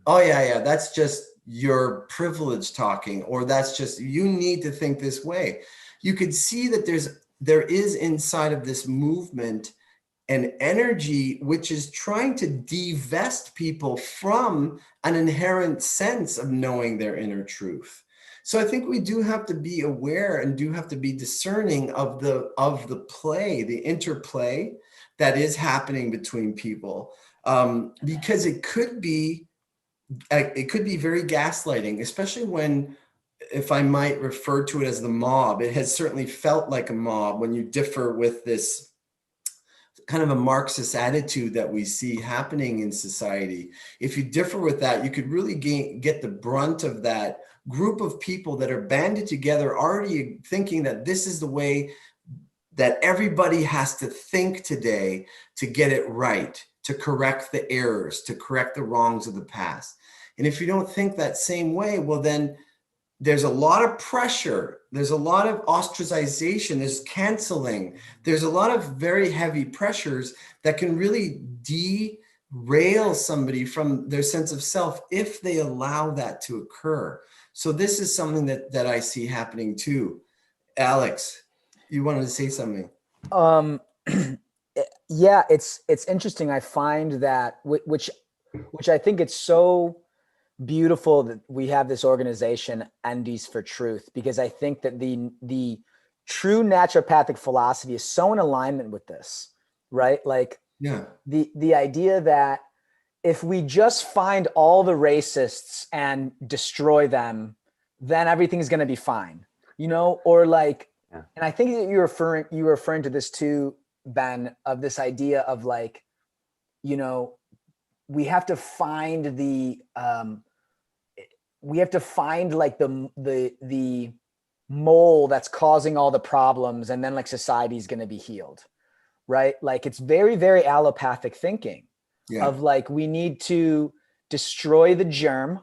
Speaker 1: Oh yeah, that's just your privilege talking, or that's just, you need to think this way. You could see that there is inside of this movement an energy which is trying to divest people from an inherent sense of knowing their inner truth. So I think we do have to be aware and do have to be discerning of the play, the interplay that is happening between people, because it could be very gaslighting, especially when, if I might refer to it as the mob, it has certainly felt like a mob when you differ with this kind of a Marxist attitude that we see happening in society. If you differ with that, you could really get the brunt of that group of people that are banded together, already thinking that this is the way that everybody has to think today to get it right, to correct the errors, to correct the wrongs of the past. And if you don't think that same way, well, then there's a lot of pressure. There's a lot of ostracization. There's canceling. There's a lot of very heavy pressures that can really derail somebody from their sense of self if they allow that to occur. So this is something that I see happening too. Alex, you wanted to say something?
Speaker 3: Yeah, it's interesting. I find that, which I think it's so beautiful that we have this organization, Endies for Truth, because I think that the true naturopathic philosophy is so in alignment with this, right? Like,
Speaker 1: yeah,
Speaker 3: the idea that if we just find all the racists and destroy them, then everything's going to be fine, you know, or like,
Speaker 2: Yeah.
Speaker 3: and I think that you're referring to this too, Ben, of this idea of like, you know, we have to find like the mole that's causing all the problems, and then like society's going to be healed, right? Like it's very, very allopathic thinking of like, we need to destroy the germ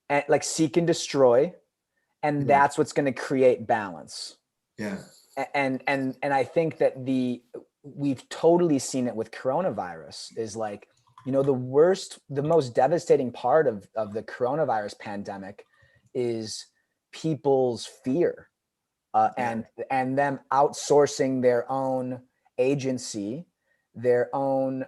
Speaker 3: and like seek and destroy, and that's what's going to create balance.
Speaker 1: Yeah.
Speaker 3: And I think that we've totally seen it with coronavirus, is like, you know, the most devastating part of the coronavirus pandemic is people's fear, and them outsourcing their own agency, their own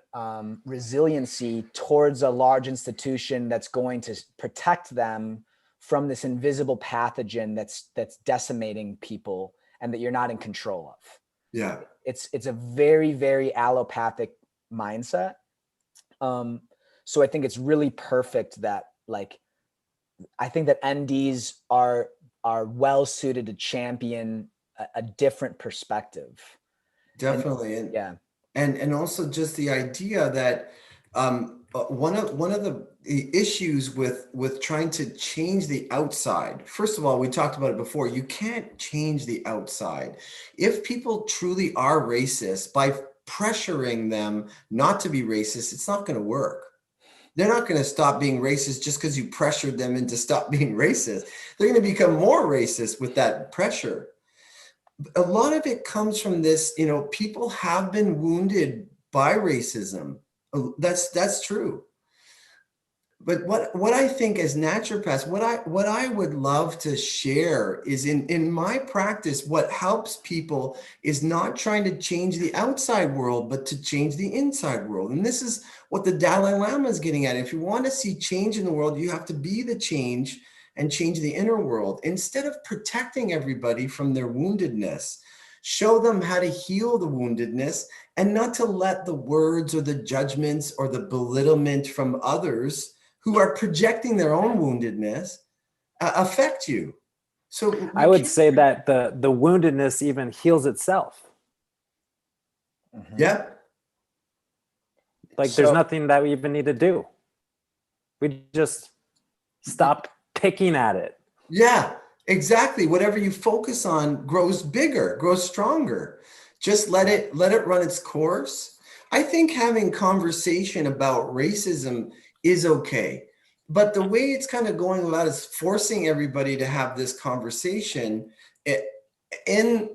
Speaker 3: resiliency towards a large institution that's going to protect them from this invisible pathogen that's decimating people and that you're not in control of.
Speaker 1: Yeah.
Speaker 3: It's a very, very allopathic mindset. So I think it's really perfect that, like, I think that Endies are well suited to champion a different perspective.
Speaker 1: Definitely. And also just the idea that one of the issues with trying to change the outside, first of all, we talked about it before, you can't change the outside. If people truly are racist, by pressuring them not to be racist, it's not going to work. They're not going to stop being racist just because you pressured them into stop being racist. They're going to become more racist with that pressure. A lot of it comes from this, you know, people have been wounded by racism. That's true. But what I think as naturopaths, what I would love to share is in my practice, what helps people is not trying to change the outside world, but to change the inside world. And this is what the Dalai Lama is getting at. If you want to see change in the world, you have to be the change and change the inner world. Instead of protecting everybody from their woundedness, show them how to heal the woundedness, and not to let the words or the judgments or the belittlement from others who are projecting their own woundedness affect you. So
Speaker 2: I would say that the woundedness even heals itself.
Speaker 1: Yeah.
Speaker 2: Like there's nothing that we even need to do. We just stop picking at it.
Speaker 1: Yeah, exactly. Whatever you focus on grows bigger, grows stronger. Just let it run its course. I think having conversation about racism is okay. But the way it's kind of going about is forcing everybody to have this conversation, and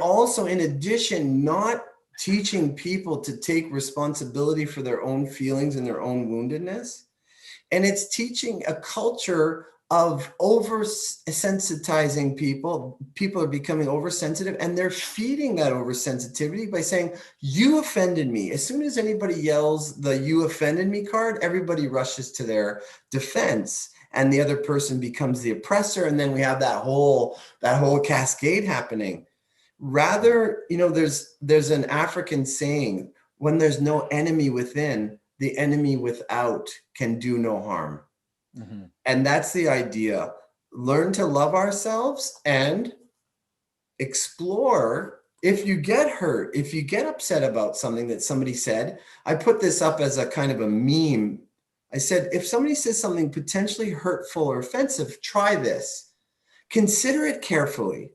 Speaker 1: also in addition, not teaching people to take responsibility for their own feelings and their own woundedness. And it's teaching a culture of oversensitizing people. People are becoming oversensitive, and they're feeding that oversensitivity by saying, you offended me. As soon as anybody yells the "you offended me" card, everybody rushes to their defense, and the other person becomes the oppressor. And then we have that whole cascade happening. Rather, you know, there's an African saying, when there's no enemy within, the enemy without can do no harm. Mm-hmm. And that's the idea. Learn to love ourselves and explore. If you get hurt, if you get upset about something that somebody said, I put this up as a kind of a meme. I said, if somebody says something potentially hurtful or offensive, try this. Consider it carefully.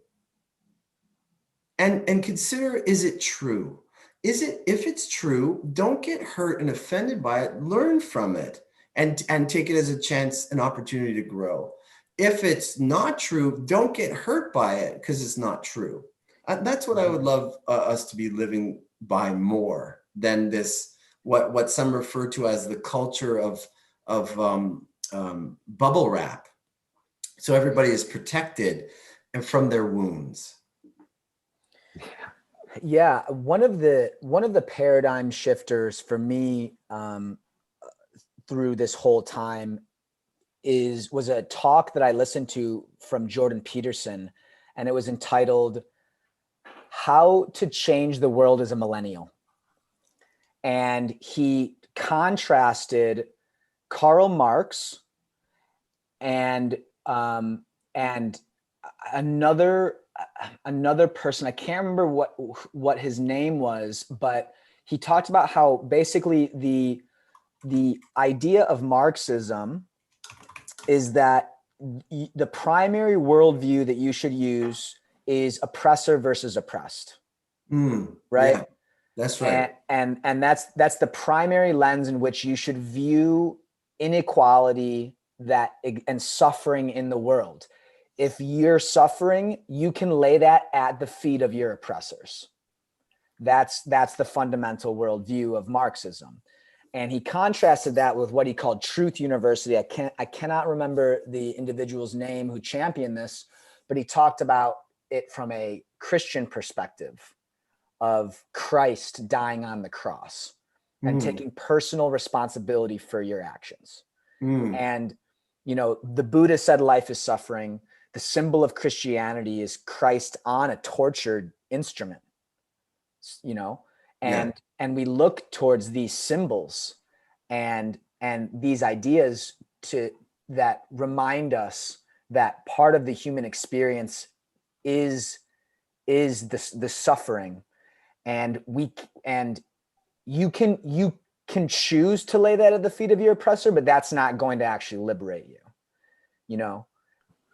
Speaker 1: And consider, is it true? If it's true, don't get hurt and offended by it. Learn from it and take it as a chance, an opportunity to grow. If it's not true, don't get hurt by it because it's not true. That's what I would love us to be living by more than this, what some refer to as the culture of bubble wrap. So everybody is protected and from their wounds.
Speaker 3: Yeah, one of the paradigm shifters for me through this whole time was a talk that I listened to from Jordan Peterson, and it was entitled "How to Change the World as a Millennial." And he contrasted Karl Marx and And another person, I can't remember what his name was, but he talked about how basically the idea of Marxism is that the primary worldview that you should use is oppressor versus oppressed, right?
Speaker 1: Yeah, that's right.
Speaker 3: And that's the primary lens in which you should view inequality and suffering in the world. If you're suffering, you can lay that at the feet of your oppressors. That's the fundamental worldview of Marxism. And he contrasted that with what he called Truth University. I cannot remember the individual's name who championed this, but he talked about it from a Christian perspective of Christ dying on the cross and taking personal responsibility for your actions. And, the Buddha said life is suffering. The symbol of Christianity is Christ on a tortured instrument, and we look towards these symbols and these ideas that remind us that part of the human experience is the suffering, and you can choose to lay that at the feet of your oppressor, but that's not going to actually liberate you.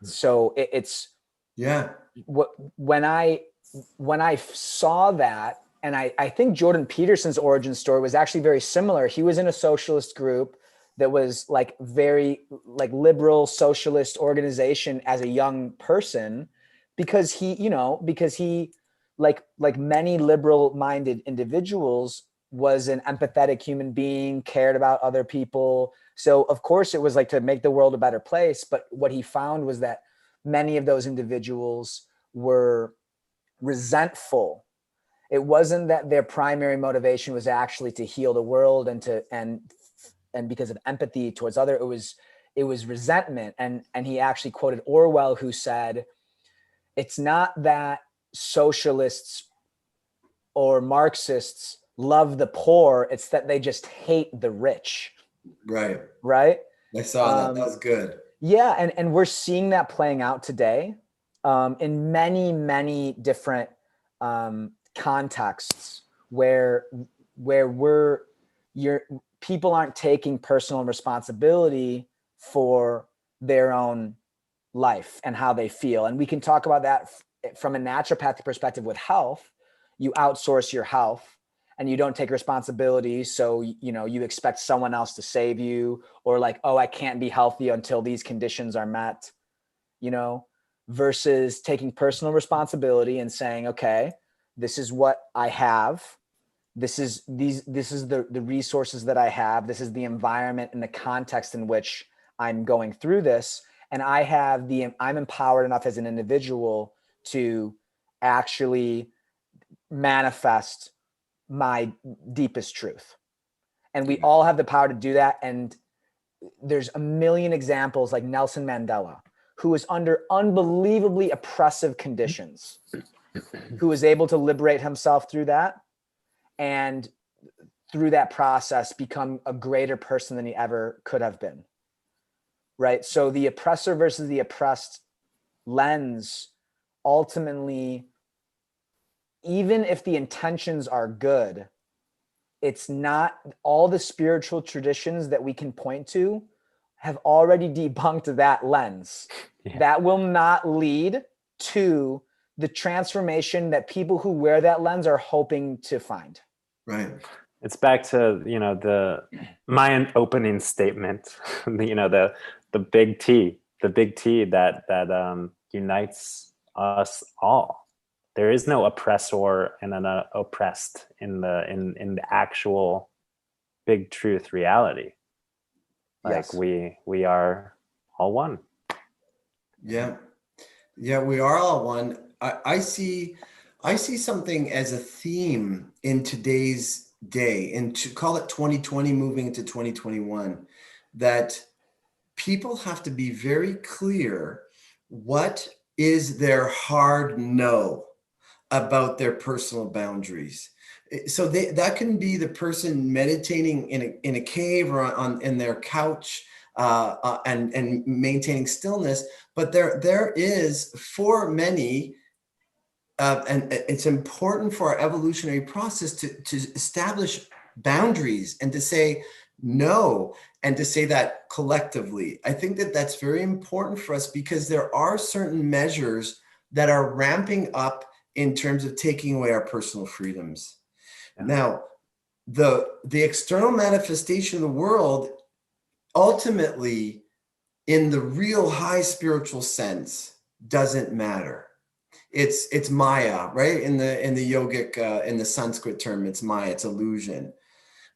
Speaker 3: So it's when I saw that, and I think Jordan Peterson's origin story was actually very similar. He was in a socialist group that was like very like liberal socialist organization as a young person, because he like many liberal minded individuals was an empathetic human being, cared about other people. So of course it was like to make the world a better place. But what he found was that many of those individuals were resentful. It wasn't that their primary motivation was actually to heal the world and because of empathy towards other, it was resentment. And he actually quoted Orwell, who said, it's not that socialists or Marxists love the poor, it's that they just hate the rich.
Speaker 1: Right.
Speaker 3: I
Speaker 1: saw that. That was good.
Speaker 3: Yeah. And we're seeing that playing out today in many different contexts where people aren't taking personal responsibility for their own life and how they feel. And we can talk about that from a naturopathic perspective with health. You outsource your health and you don't take responsibility. So, you expect someone else to save you, or like, oh, I can't be healthy until these conditions are met, versus taking personal responsibility and saying, okay, this is what I have. This is the resources that I have. This is the environment and the context in which I'm going through this. And I'm empowered enough as an individual to actually manifest my deepest truth. And we all have the power to do that. And there's a million examples, like Nelson Mandela, who was under unbelievably oppressive conditions, who was able to liberate himself through that, and through that process become a greater person than he ever could have been. Right? So the oppressor versus the oppressed lens, ultimately, even if the intentions are good, it's not. All the spiritual traditions that we can point to have already debunked that lens. Yeah. That will not lead to the transformation that people who wear that lens are hoping to find.
Speaker 1: Right.
Speaker 2: It's back to my opening statement, the big T that unites us all. There is no oppressor and an oppressed in the actual big truth reality. Like, yes. we are all one.
Speaker 1: Yeah, we are all one. I see something as a theme in today's day, and to call it 2020 moving into 2021, that people have to be very clear what is their hard no about their personal boundaries. So that can be the person meditating in a cave or in their couch, and maintaining stillness. But there is, for many, and it's important for our evolutionary process to establish boundaries and to say no, and to say that collectively. I think that that's very important for us, because there are certain measures that are ramping up in terms of taking away our personal freedoms. Yeah. Now, the external manifestation of the world, ultimately, in the real high spiritual sense, doesn't matter. It's Maya, right? In the yogic, in the Sanskrit term, it's Maya, it's illusion.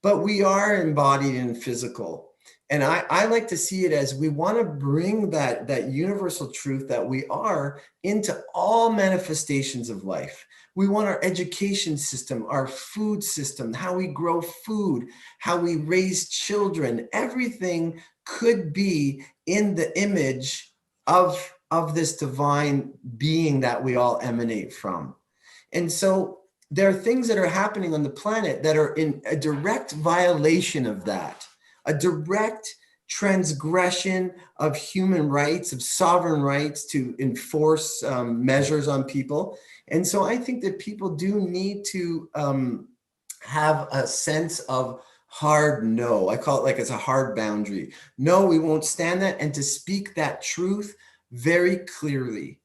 Speaker 1: But we are embodied in physical. And I like to see it as we want to bring that universal truth that we are into all manifestations of life. We want our education system, our food system, how we grow food, how we raise children, everything could be in the image of this divine being that we all emanate from. And so there are things that are happening on the planet that are in a direct violation of that, a direct transgression of human rights, of sovereign rights to enforce measures on people. And so I think that people do need to have a sense of hard no. I call it like it's a hard boundary. No, we won't stand that, and to speak that truth very clearly.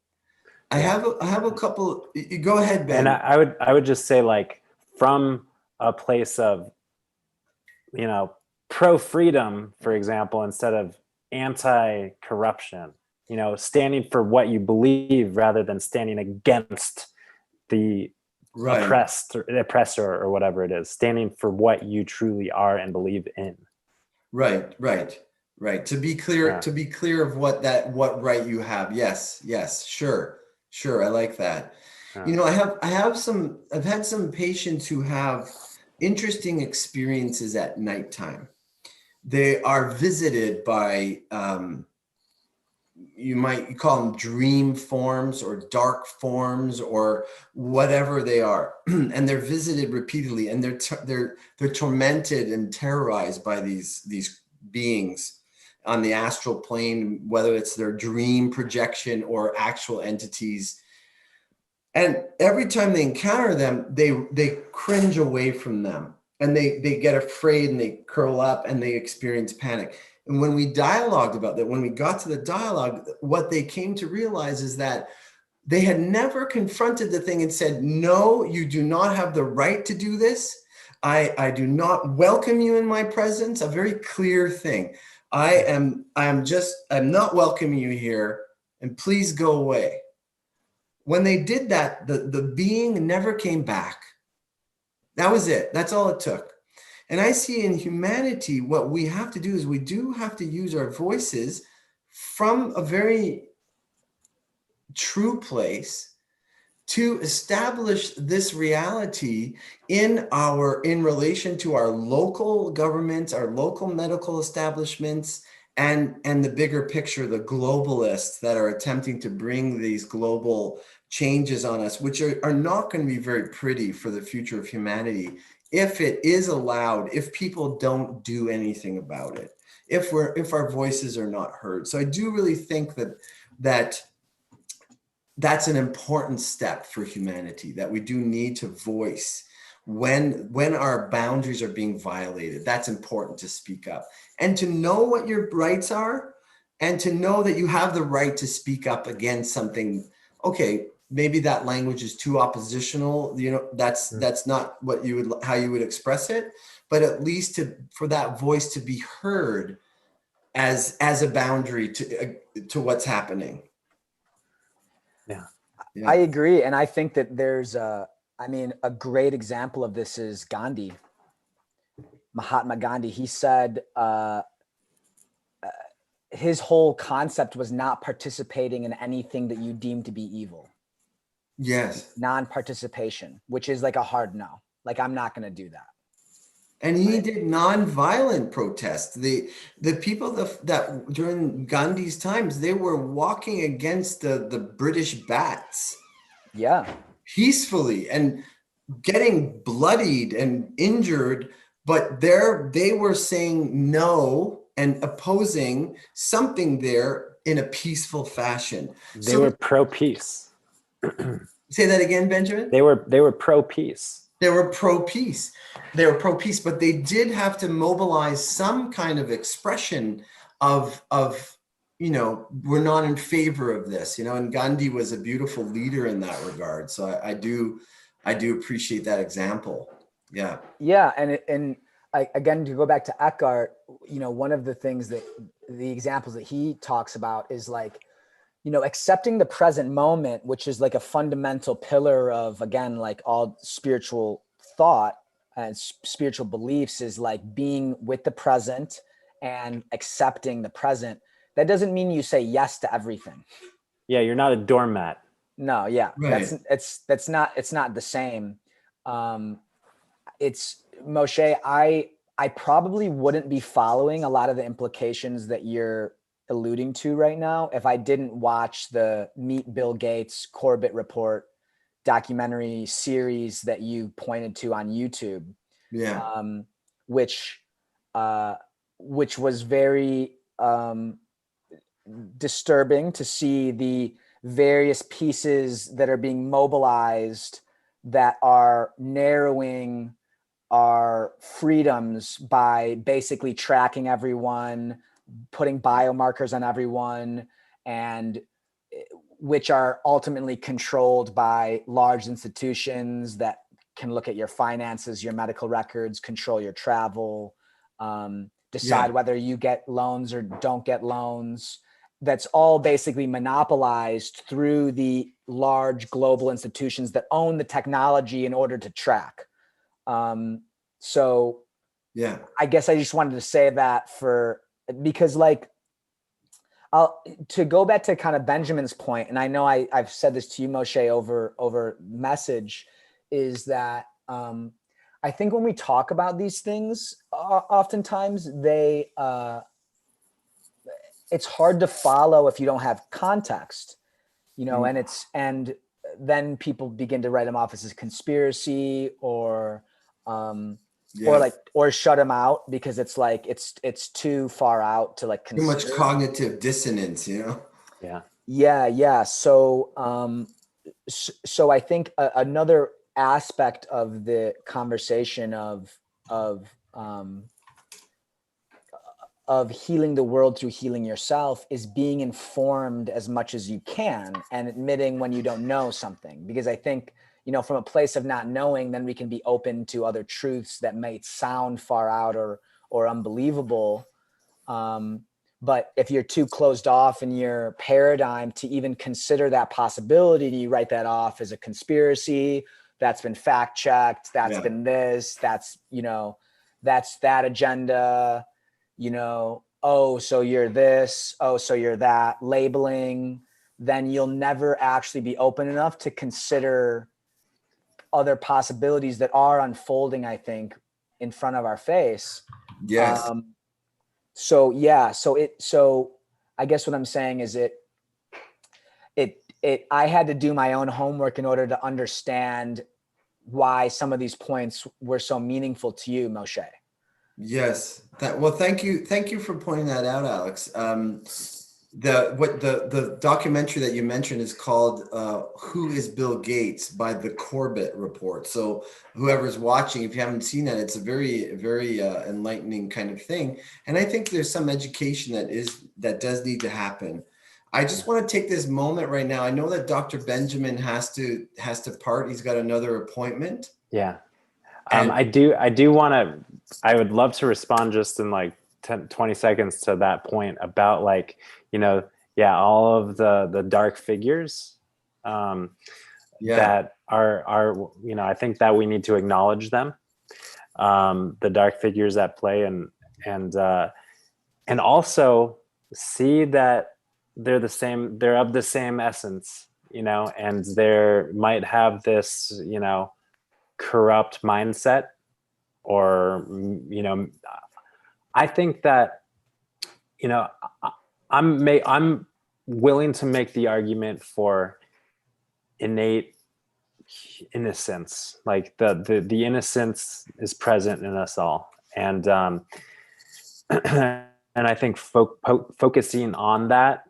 Speaker 1: I have a couple. You go ahead, Ben.
Speaker 2: And I would just say, like, from a place of, you know, pro freedom, for example, instead of anti-corruption, you know, standing for what you believe rather than standing against the oppressor or whatever it is, standing for what you truly are and believe in. Right.
Speaker 1: To be clear of what right you have. Yes, sure. I like that. You know, I've had some patients who have interesting experiences at nighttime. They are visited by, you call them dream forms or dark forms or whatever they are. And they're visited repeatedly, and they're tormented and terrorized by these beings on the astral plane, whether it's their dream projection or actual entities. And every time they encounter them, they cringe away from them, and they get afraid, and they curl up, and they experience panic. And when we dialogued about that, when we got to the dialogue, what they came to realize is that they had never confronted the thing and said, no, you do not have the right to do this. I do not welcome you in my presence. A very clear thing. I'm not welcoming you here, and please go away. When they did that, the being never came back. That was it. That's all it took. And I see in humanity, what we have to do is we do have to use our voices from a very true place to establish this reality in relation to our local governments, our local medical establishments, and the bigger picture, the globalists that are attempting to bring these global changes on us, which are not going to be very pretty for the future of humanity if it is allowed, if people don't do anything about it, if our voices are not heard. So I do really think that's an important step for humanity, that we do need to voice when our boundaries are being violated. That's important to speak up and to know what your rights are, and to know that you have the right to speak up against something. Okay, maybe that language is too oppositional. You know, that's not how you would express it, but at least for that voice to be heard as a boundary to what's happening.
Speaker 3: Yeah. I agree. And I think that there's a great example of this is Gandhi, Mahatma Gandhi. He said his whole concept was not participating in anything that you deem to be evil.
Speaker 1: Yes.
Speaker 3: Non-participation, which is like a hard no. Like, I'm not going to do that.
Speaker 1: And he did non-violent protests. The people that during Gandhi's times, they were walking against the British bats.
Speaker 3: Yeah.
Speaker 1: Peacefully and getting bloodied and injured, but they were saying no and opposing something there in a peaceful fashion.
Speaker 2: They were pro-peace.
Speaker 1: Say that again, Benjamin?
Speaker 2: They were pro-peace.
Speaker 1: They were pro-peace. They were pro-peace, but they did have to mobilize some kind of expression of we're not in favor of this, and Gandhi was a beautiful leader in that regard. So I do appreciate that example. Yeah.
Speaker 3: Yeah. And again, to go back to Eckhart, one of the things that the examples that he talks about is like, accepting the present moment, which is like a fundamental pillar of, again, like all spiritual thought and spiritual beliefs, is like being with the present and accepting the present. That doesn't mean you say yes to everything.
Speaker 2: Yeah, you're not a doormat.
Speaker 3: No, yeah,
Speaker 1: Right.
Speaker 3: it's not the same. It's Moshe. I probably wouldn't be following a lot of the implications that you're alluding to right now if I didn't watch the Meet Bill Gates Corbett Report documentary series that you pointed to on YouTube.
Speaker 1: Yeah.
Speaker 3: Which was very disturbing to see the various pieces that are being mobilized that are narrowing our freedoms by basically tracking everyone, putting biomarkers on everyone, and which are ultimately controlled by large institutions that can look at your finances, your medical records, control your travel, decide whether you get loans or don't get loans. That's all basically monopolized through the large global institutions that own the technology in order to track. So
Speaker 1: Yeah.
Speaker 3: I guess I just wanted to say that because like, to go back to kind of Benjamin's point, and I know I've said this to you, Moshe, over message, is that I think when we talk about these things, oftentimes it's hard to follow if you don't have context, and then people begin to write them off as a conspiracy or shut them out because it's like it's too far out to like
Speaker 1: Too much
Speaker 3: consider.
Speaker 1: cognitive dissonance,
Speaker 3: Yeah. So I think another aspect of the conversation of healing the world through healing yourself is being informed as much as you can and admitting when you don't know something. Because I think, from a place of not knowing, then we can be open to other truths that might sound far out or unbelievable. But if you're too closed off in your paradigm to even consider that possibility, you write that off as a conspiracy. That's been fact checked. That's been this, that's that agenda. Oh, so you're this, oh, so you're that, labeling, then you'll never actually be open enough to consider other possibilities that are unfolding, I think, in front of our face.
Speaker 1: Yes.
Speaker 3: So I guess what I'm saying is I had to do my own homework in order to understand why some of these points were so meaningful to you, Moshe.
Speaker 1: Yes. Thank you for pointing that out, Alex. The documentary that you mentioned is called "Who is Bill Gates" by the Corbett Report. So whoever's watching, if you haven't seen that, it's a very, very enlightening kind of thing. And I think there's some education that does need to happen. I just want to take this moment right now. I know that Dr. Benjamin has to part. He's got another appointment.
Speaker 2: Yeah. I would love to respond just in like 10, 20 seconds to that point about like, all of the dark figures that are, I think that we need to acknowledge them, the dark figures at play and also see that they're of the same essence, and they might have this, corrupt mindset or, I think that, I'm willing to make the argument for innate innocence. Like the innocence is present in us all. And I think focusing on that,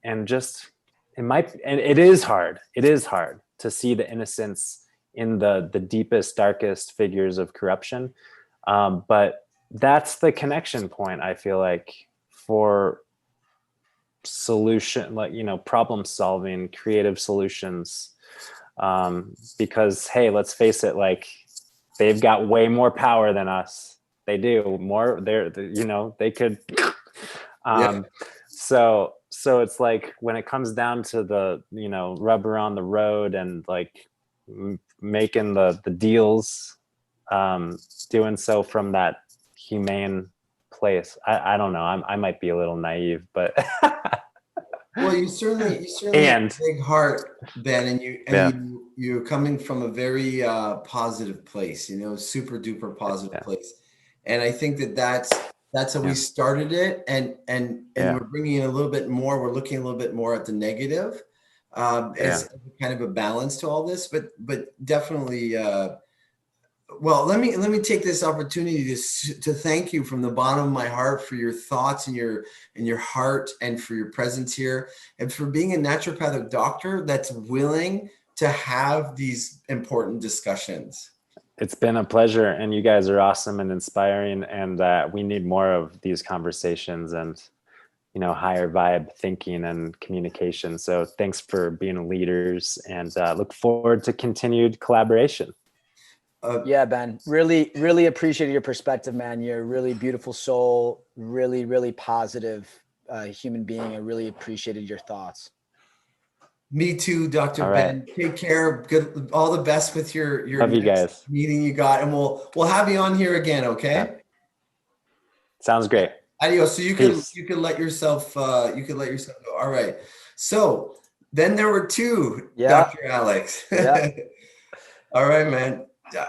Speaker 2: and just, and it is hard. It is hard to see the innocence in the deepest, darkest figures of corruption. But that's the connection point, I feel like, for solution, like, problem solving, creative solutions. Because, hey, let's face it, like, they've got way more power than us. They do more. They could.
Speaker 1: Yeah.
Speaker 2: So it's like, when it comes down to the, rubber on the road, and like making the deals, doing so from that humane place. I don't know. I might be a little naive, but
Speaker 1: Well, you certainly have
Speaker 2: and
Speaker 1: a big heart, Ben, and
Speaker 2: yeah,
Speaker 1: you're coming from a very positive place, super duper positive
Speaker 2: yeah,
Speaker 1: place. And I think that's how we
Speaker 2: yeah,
Speaker 1: started it, and
Speaker 2: yeah,
Speaker 1: we're bringing in a little bit more. We're looking a little bit more at the negative,
Speaker 2: yeah.
Speaker 1: as kind of a balance to all this, but definitely. Well, let me take this opportunity to thank you from the bottom of my heart for your thoughts and your heart, and for your presence here, and for being a naturopathic doctor that's willing to have these important discussions.
Speaker 2: It's been a pleasure, and you guys are awesome and inspiring, and we need more of these conversations, and higher vibe thinking and communication. So thanks for being leaders, and look forward to continued collaboration.
Speaker 3: Yeah, Ben, really, really appreciate your perspective, man. You're a really beautiful soul, really, really positive human being. I really appreciated your thoughts.
Speaker 1: Me too, Dr.
Speaker 2: All right.
Speaker 1: Ben. Take care. Good. All the best with your
Speaker 2: Love you
Speaker 1: next
Speaker 2: guys.
Speaker 1: meeting you got, and we'll have you on here again. Okay.
Speaker 2: Yeah. Sounds great.
Speaker 1: Adios. So you
Speaker 2: Peace.
Speaker 1: could let yourself go. All right. So then there were two,
Speaker 3: Yeah.
Speaker 1: Dr. Alex.
Speaker 3: Yeah.
Speaker 1: All right, man.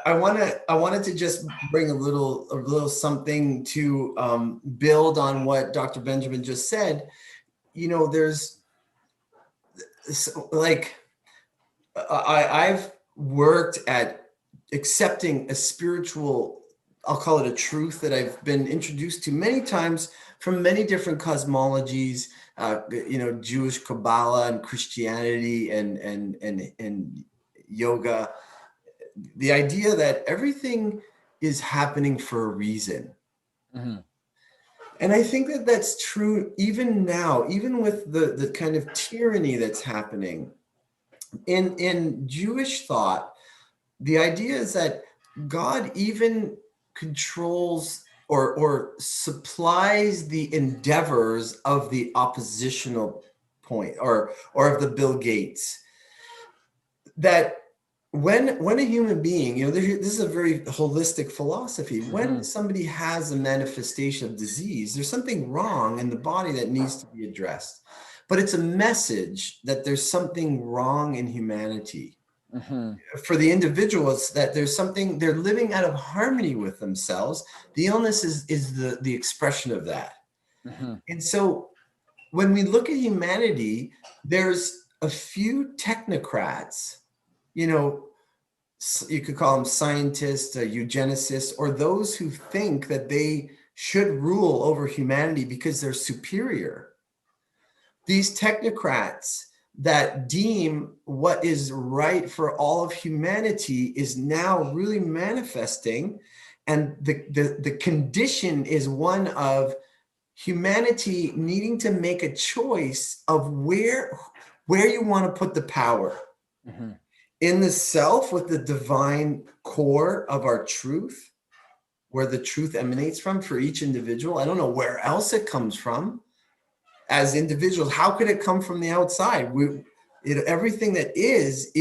Speaker 1: I wanted to just bring a little something to build on what Dr. Benjamin just said. There's like I've worked at accepting a spiritual, I'll call it a truth that I've been introduced to many times from many different cosmologies, Jewish Kabbalah and Christianity and yoga. The idea that everything is happening for a reason.
Speaker 3: Mm-hmm.
Speaker 1: And I think that that's true even now, even with the kind of tyranny that's happening in Jewish thought. The idea is that God even controls or supplies the endeavors of the oppositional point, or of the Bill Gates. That when a human being, this is a very holistic philosophy. When somebody has a manifestation of disease, there's something wrong in the body that needs to be addressed. But it's a message that there's something wrong in humanity.
Speaker 3: Mm-hmm.
Speaker 1: For the individuals, that there's something, they're living out of harmony with themselves. The illness is the expression of that.
Speaker 3: Mm-hmm.
Speaker 1: And so when we look at humanity, there's a few technocrats, you could call them scientists, eugenicists, or those who think that they should rule over humanity because they're superior. These technocrats that deem what is right for all of humanity is now really manifesting. And the condition is one of humanity needing to make a choice of where you want to put the power. Mm-hmm. In the self, with the divine core of our truth, where the truth emanates from for each individual. I don't know where else it comes from. As individuals, how could it come from the outside? Everything that is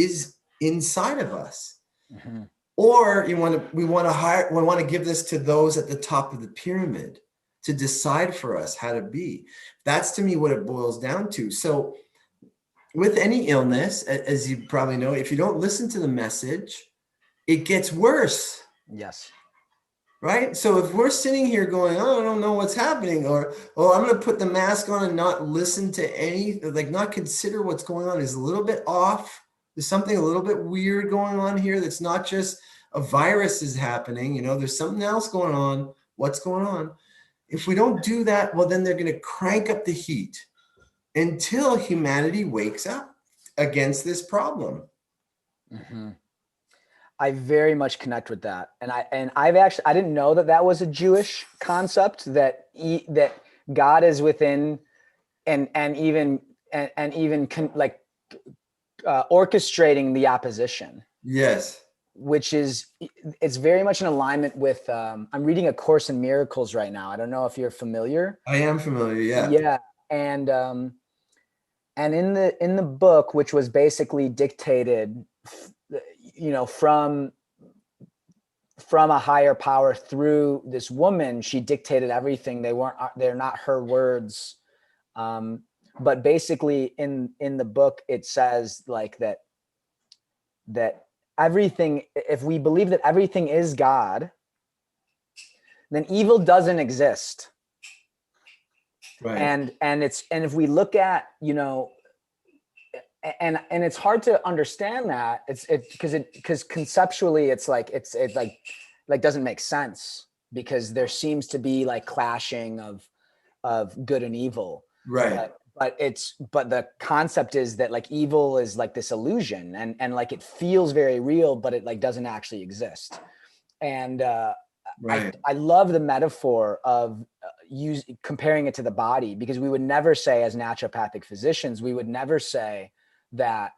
Speaker 1: inside of us. Mm-hmm. Or we want to give this to those at the top of the pyramid to decide for us how to be. That's, to me, what it boils down to. So with any illness, as you probably know, if you don't listen to the message, it gets worse.
Speaker 3: Yes.
Speaker 1: Right? So if we're sitting here going, oh, I don't know what's happening, or, oh, I'm going to put the mask on and not listen to not consider what's going on, is a little bit off. There's something a little bit weird going on here. That's not just a virus is happening. There's something else going on. What's going on? If we don't do that, well, then they're going to crank up the heat until humanity wakes up against this problem.
Speaker 3: Mm-hmm. I very much connect with that, and I didn't know that was a Jewish concept, that God is within, and even orchestrating the opposition.
Speaker 1: Yes.
Speaker 3: Which is, it's very much in alignment with, I'm reading A Course in Miracles right now. I don't know if you're familiar.
Speaker 1: I am familiar. Yeah.
Speaker 3: Yeah. And in the book, which was basically dictated, from a higher power through this woman, she dictated everything. They're not her words. But basically in the book, it says like that everything, if we believe that everything is God, then evil doesn't exist.
Speaker 1: Right.
Speaker 3: And if we look at, and it's hard to understand that, because conceptually it's like doesn't make sense, because there seems to be like clashing of good and evil.
Speaker 1: Right.
Speaker 3: But the concept is that like evil is like this illusion, and like it feels very real, but it like doesn't actually exist. And
Speaker 1: right.
Speaker 3: I love the metaphor of comparing it to the body, because we would never say, as naturopathic physicians, we would never say that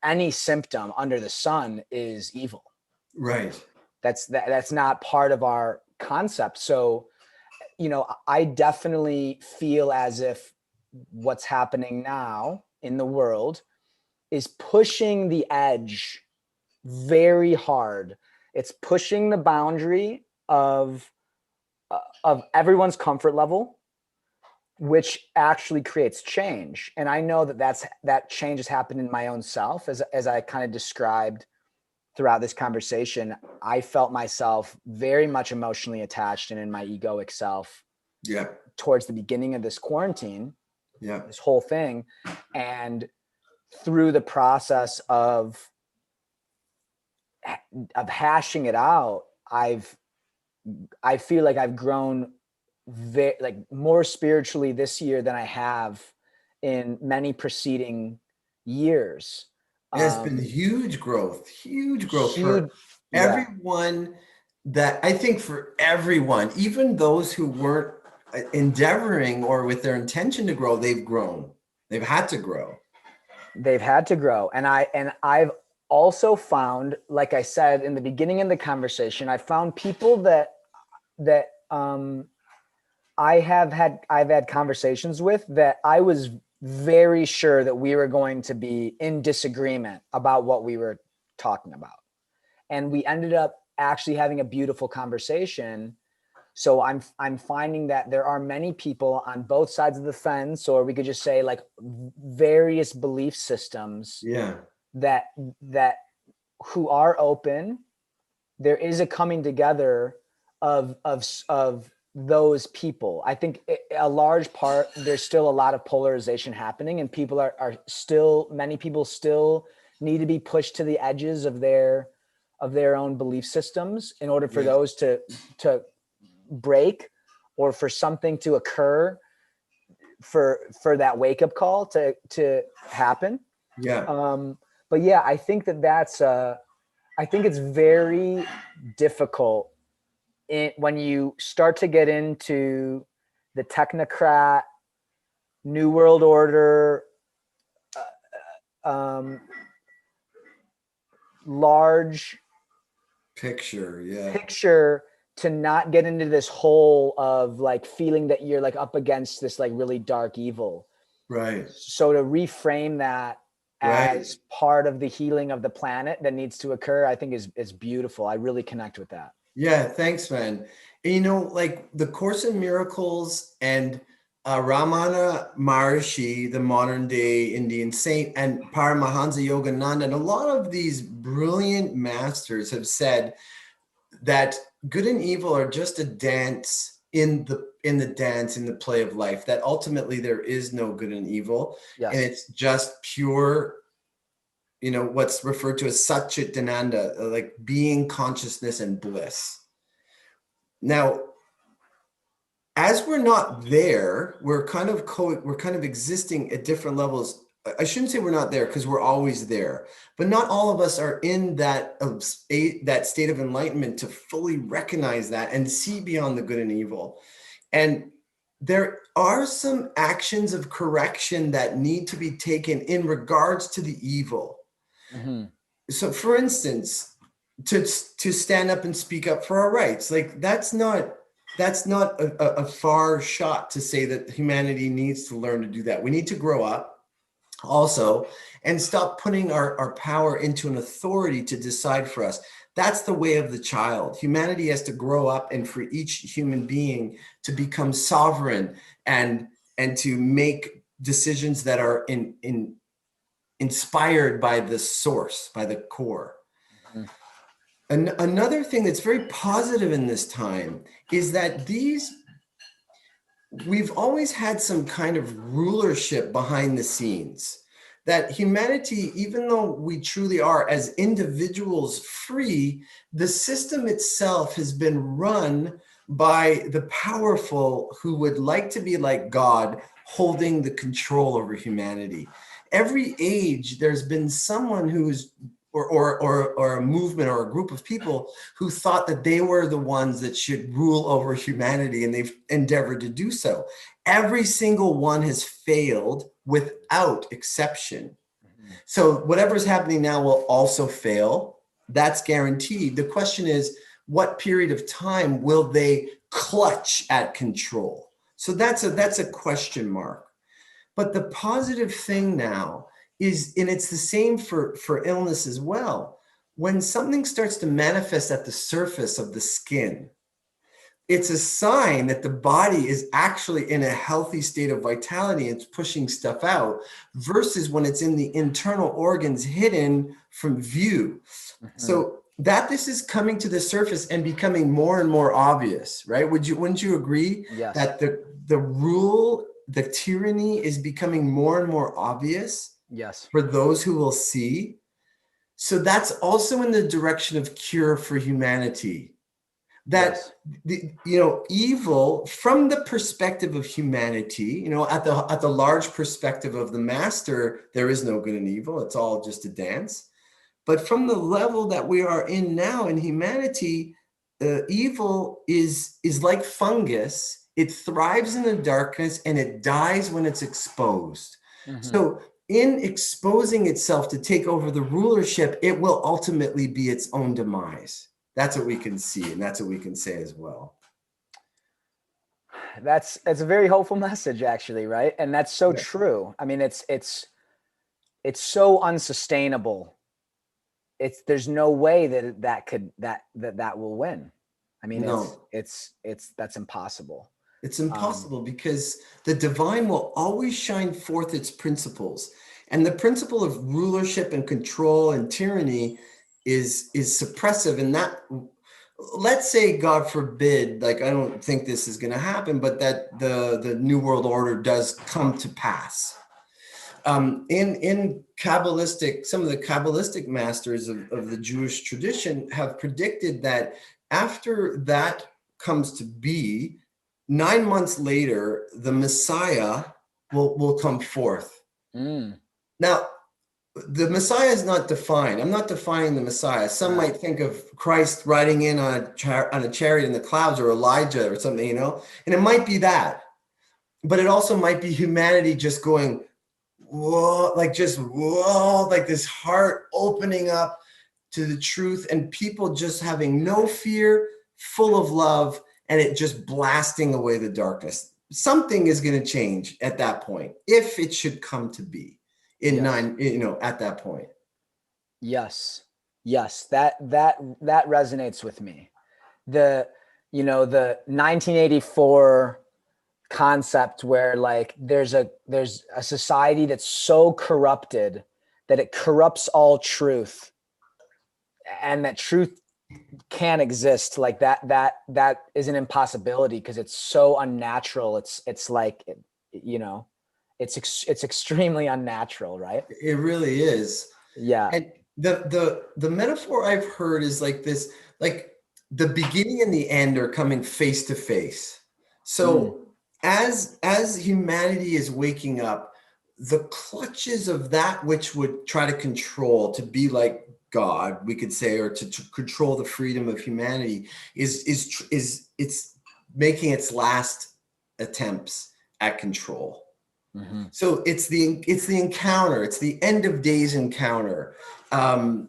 Speaker 3: any symptom under the sun is evil.
Speaker 1: Right.
Speaker 3: That's not part of our concept. So, I definitely feel as if what's happening now in the world is pushing the edge very hard. It's pushing the boundary of everyone's comfort level, which actually creates change. And I know that change has happened in my own self, as I kind of described throughout this conversation. I felt myself very much emotionally attached and in my egoic self.
Speaker 1: Yeah.
Speaker 3: Towards the beginning of this quarantine.
Speaker 1: Yeah.
Speaker 3: This whole thing. And through the process of hashing it out, I feel like I've grown more spiritually this year than I have in many preceding years.
Speaker 1: It's been huge growth for everyone. That I think for everyone, even those who weren't endeavoring or with their intention to grow, they've grown. They've had to grow.
Speaker 3: They've had to grow. And I've also found, like I said in the beginning of the conversation, I found people that I've had conversations with that I was very sure that we were going to be in disagreement about what we were talking about. And we ended up actually having a beautiful conversation. So I'm finding that there are many people on both sides of the fence, or we could just say like various belief systems.
Speaker 1: Yeah.
Speaker 3: That who are open. There is a coming together of those people. I think a large part, there's still a lot of polarization happening, and people many people still need to be pushed to the edges of their own belief systems in order for those to break, or for something to occur, for that wake up call to happen.
Speaker 1: Yeah.
Speaker 3: But yeah, I think I think it's very difficult when you start to get into the technocrat, New World Order, large picture, to not get into this hole of like feeling that you're like up against this like really dark evil.
Speaker 1: Right.
Speaker 3: So to reframe that as part of the healing of the planet that needs to occur, I think is beautiful. I really connect with that.
Speaker 1: Yeah, thanks, man. And, like the Course in Miracles and Ramana Maharshi, the modern day Indian saint, and Paramahansa Yogananda, and a lot of these brilliant masters have said that good and evil are just a dance in the play of life, that ultimately there is no good and evil.
Speaker 3: Yes.
Speaker 1: And it's just pure, what's referred to as Satchitananda, like being, consciousness, and bliss. Now, as we're not there, we're kind of existing at different levels. I shouldn't say we're not there, because we're always there, but not all of us are in that state of enlightenment to fully recognize that and see beyond the good and evil. And there are some actions of correction that need to be taken in regards to the evil.
Speaker 3: Mm-hmm.
Speaker 1: So for instance, to stand up and speak up for our rights, like that's not a far shot to say that humanity needs to learn to do that. We need to grow up also and stop putting our power into an authority to decide for us. That's the way of the child. Humanity has to grow up, and for each human being to become sovereign and to make decisions that are inspired by the source, by the core.
Speaker 3: Mm-hmm.
Speaker 1: And another thing that's very positive in this time is that we've always had some kind of rulership behind the scenes. That humanity, even though we truly are as individuals free, the system itself has been run by the powerful who would like to be like God, holding the control over humanity. Every age, there's been someone who's or a movement or a group of people who thought that they were the ones that should rule over humanity, and they've endeavored to do so. Every single one has failed without exception. Mm-hmm. So whatever's happening now will also fail. That's guaranteed. The question is, what period of time will they clutch at control? So that's a question mark. But the positive thing now is, and it's the same for illness as well, when something starts to manifest at the surface of the skin, it's a sign that the body is actually in a healthy state of vitality. It's pushing stuff out, versus when it's in the internal organs hidden from view. Mm-hmm. So that this is coming to the surface and becoming more and more obvious, right? Wouldn't you agree?
Speaker 3: Yes.
Speaker 1: That the rule, the tyranny is becoming more and more obvious?
Speaker 3: Yes.
Speaker 1: For those who will see. So that's also in the direction of cure for humanity. That, yes. Evil from the perspective of humanity, at the large perspective of the master, there is no good and evil. It's all just a dance. But from the level that we are in now in humanity, evil is like fungus. It thrives in the darkness and it dies when it's exposed. Mm-hmm. So in exposing itself to take over the rulership, it will ultimately be its own demise. That's what we can see, and that's what we can say as well.
Speaker 3: It's a very hopeful message, actually, right? And that's so true. I mean, it's so unsustainable. There's no way that will win. I mean, no. That's impossible.
Speaker 1: It's impossible because the divine will always shine forth its principles. And the principle of rulership and control and tyranny is suppressive. And that, let's say, God forbid, like, I don't think this is going to happen, but that the New World Order does come to pass. In Kabbalistic, some of the Kabbalistic masters of the Jewish tradition have predicted that after that comes to be, 9 months later, the Messiah will come forth. Mm. Now, the Messiah is not defined. I'm not defining the Messiah. Some might think of Christ riding in on a chariot in the clouds, or Elijah or something, and it might be that. But it also might be humanity just going, whoa, like this heart opening up to the truth, and people just having no fear, full of love, and it just blasting away the darkness. Something is going to change at that point, if it should come to be at that point.
Speaker 3: Yes. That resonates with me. The 1984 concept where, like, there's a society that's so corrupted that it corrupts all truth, and that truth can't exist. Like that is an impossibility because it's so unnatural. It's like, it's extremely unnatural, right?
Speaker 1: It really is.
Speaker 3: Yeah.
Speaker 1: And the metaphor I've heard is like this, like the beginning and the end are coming face to face. So as humanity is waking up, the clutches of that which would try to control, to be like God, we could say, or to control the freedom of humanity is it's making its last attempts at control. So it's the encounter, it's the end of days encounter. Call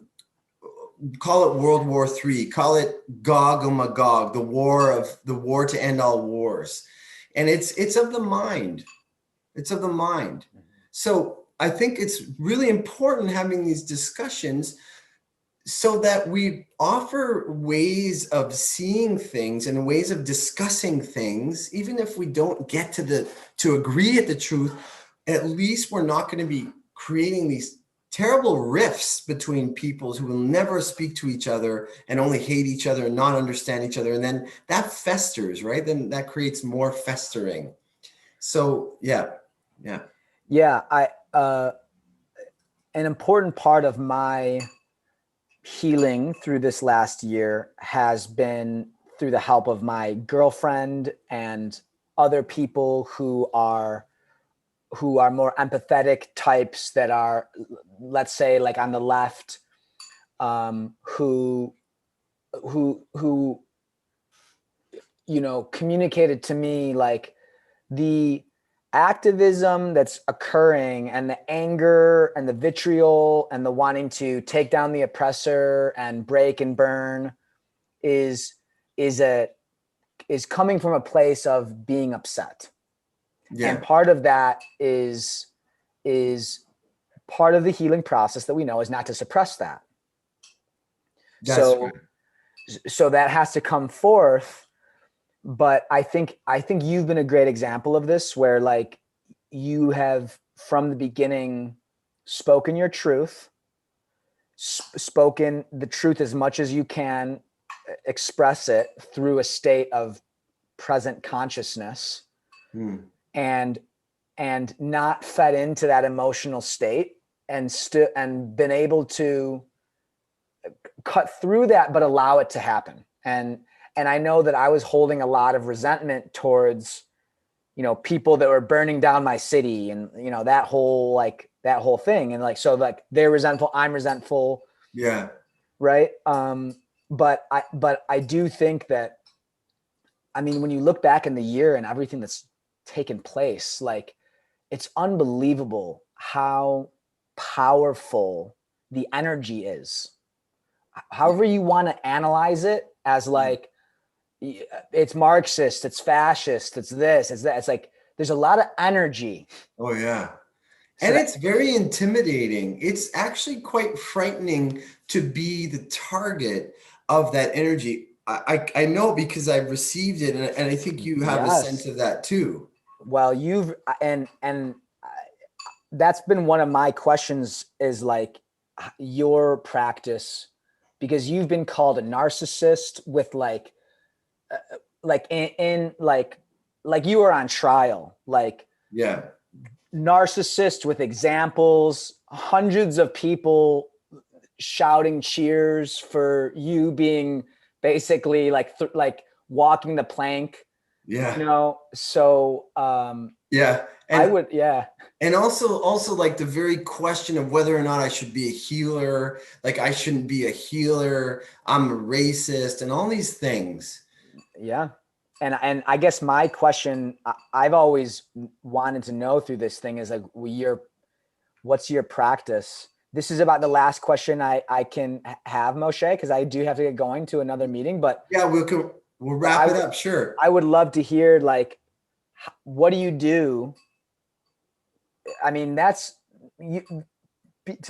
Speaker 1: it World War III, call it Gog and Magog, the war to end all wars. And it's of the mind. It's of the mind. So I think it's really important having these discussions so that we offer ways of seeing things and ways of discussing things, even if we don't get to agree at the truth. At least we're not going to be creating these terrible rifts between peoples who will never speak to each other and only hate each other and not understand each other. And then that festers, right? Then that creates more festering. So yeah.
Speaker 3: An important part of my healing through this last year has been through the help of my girlfriend and other people who are more empathetic types that are, let's say, like on the left, who communicated to me like the activism that's occurring and the anger and the vitriol and the wanting to take down the oppressor and break and burn is coming from a place of being upset. Yeah. And part of that is part of the healing process that we know is not to suppress that. So that has to come forth. But I think you've been a great example of this, where like you have from the beginning spoken your truth, spoken the truth as much as you can, express it through a state of present consciousness, and not fed into that emotional state, and been able to cut through that, but allow it to happen. And I know that I was holding a lot of resentment towards, people that were burning down my city and, that whole thing. And like, so like they're resentful, I'm resentful.
Speaker 1: Yeah.
Speaker 3: Right. But I do think that, I mean, when you look back in the year and everything that's taken place, like it's unbelievable how powerful the energy is. However you want to analyze it, as like, it's Marxist, it's fascist, it's this, it's that. It's like there's a lot of energy.
Speaker 1: Oh yeah. And it's very intimidating. It's actually quite frightening to be the target of that energy. I know because I've received it, and I think you have a sense of that too.
Speaker 3: Well, you've and that's been one of my questions, is like your practice, because you've been called a narcissist with like you were on trial, like narcissist with examples, hundreds of people shouting cheers for you being basically like walking the plank. So and
Speaker 1: also like the very question of whether or not I should be a healer, like I shouldn't be a healer, I'm a racist, and all these things.
Speaker 3: Yeah. And I guess my question I've always wanted to know through this thing is like, what's your practice? This is about the last question I can have, Moshe, because I do have to get going to another meeting, but
Speaker 1: yeah, we'll wrap it up. Sure.
Speaker 3: I would love to hear, like, what do you do? I mean, to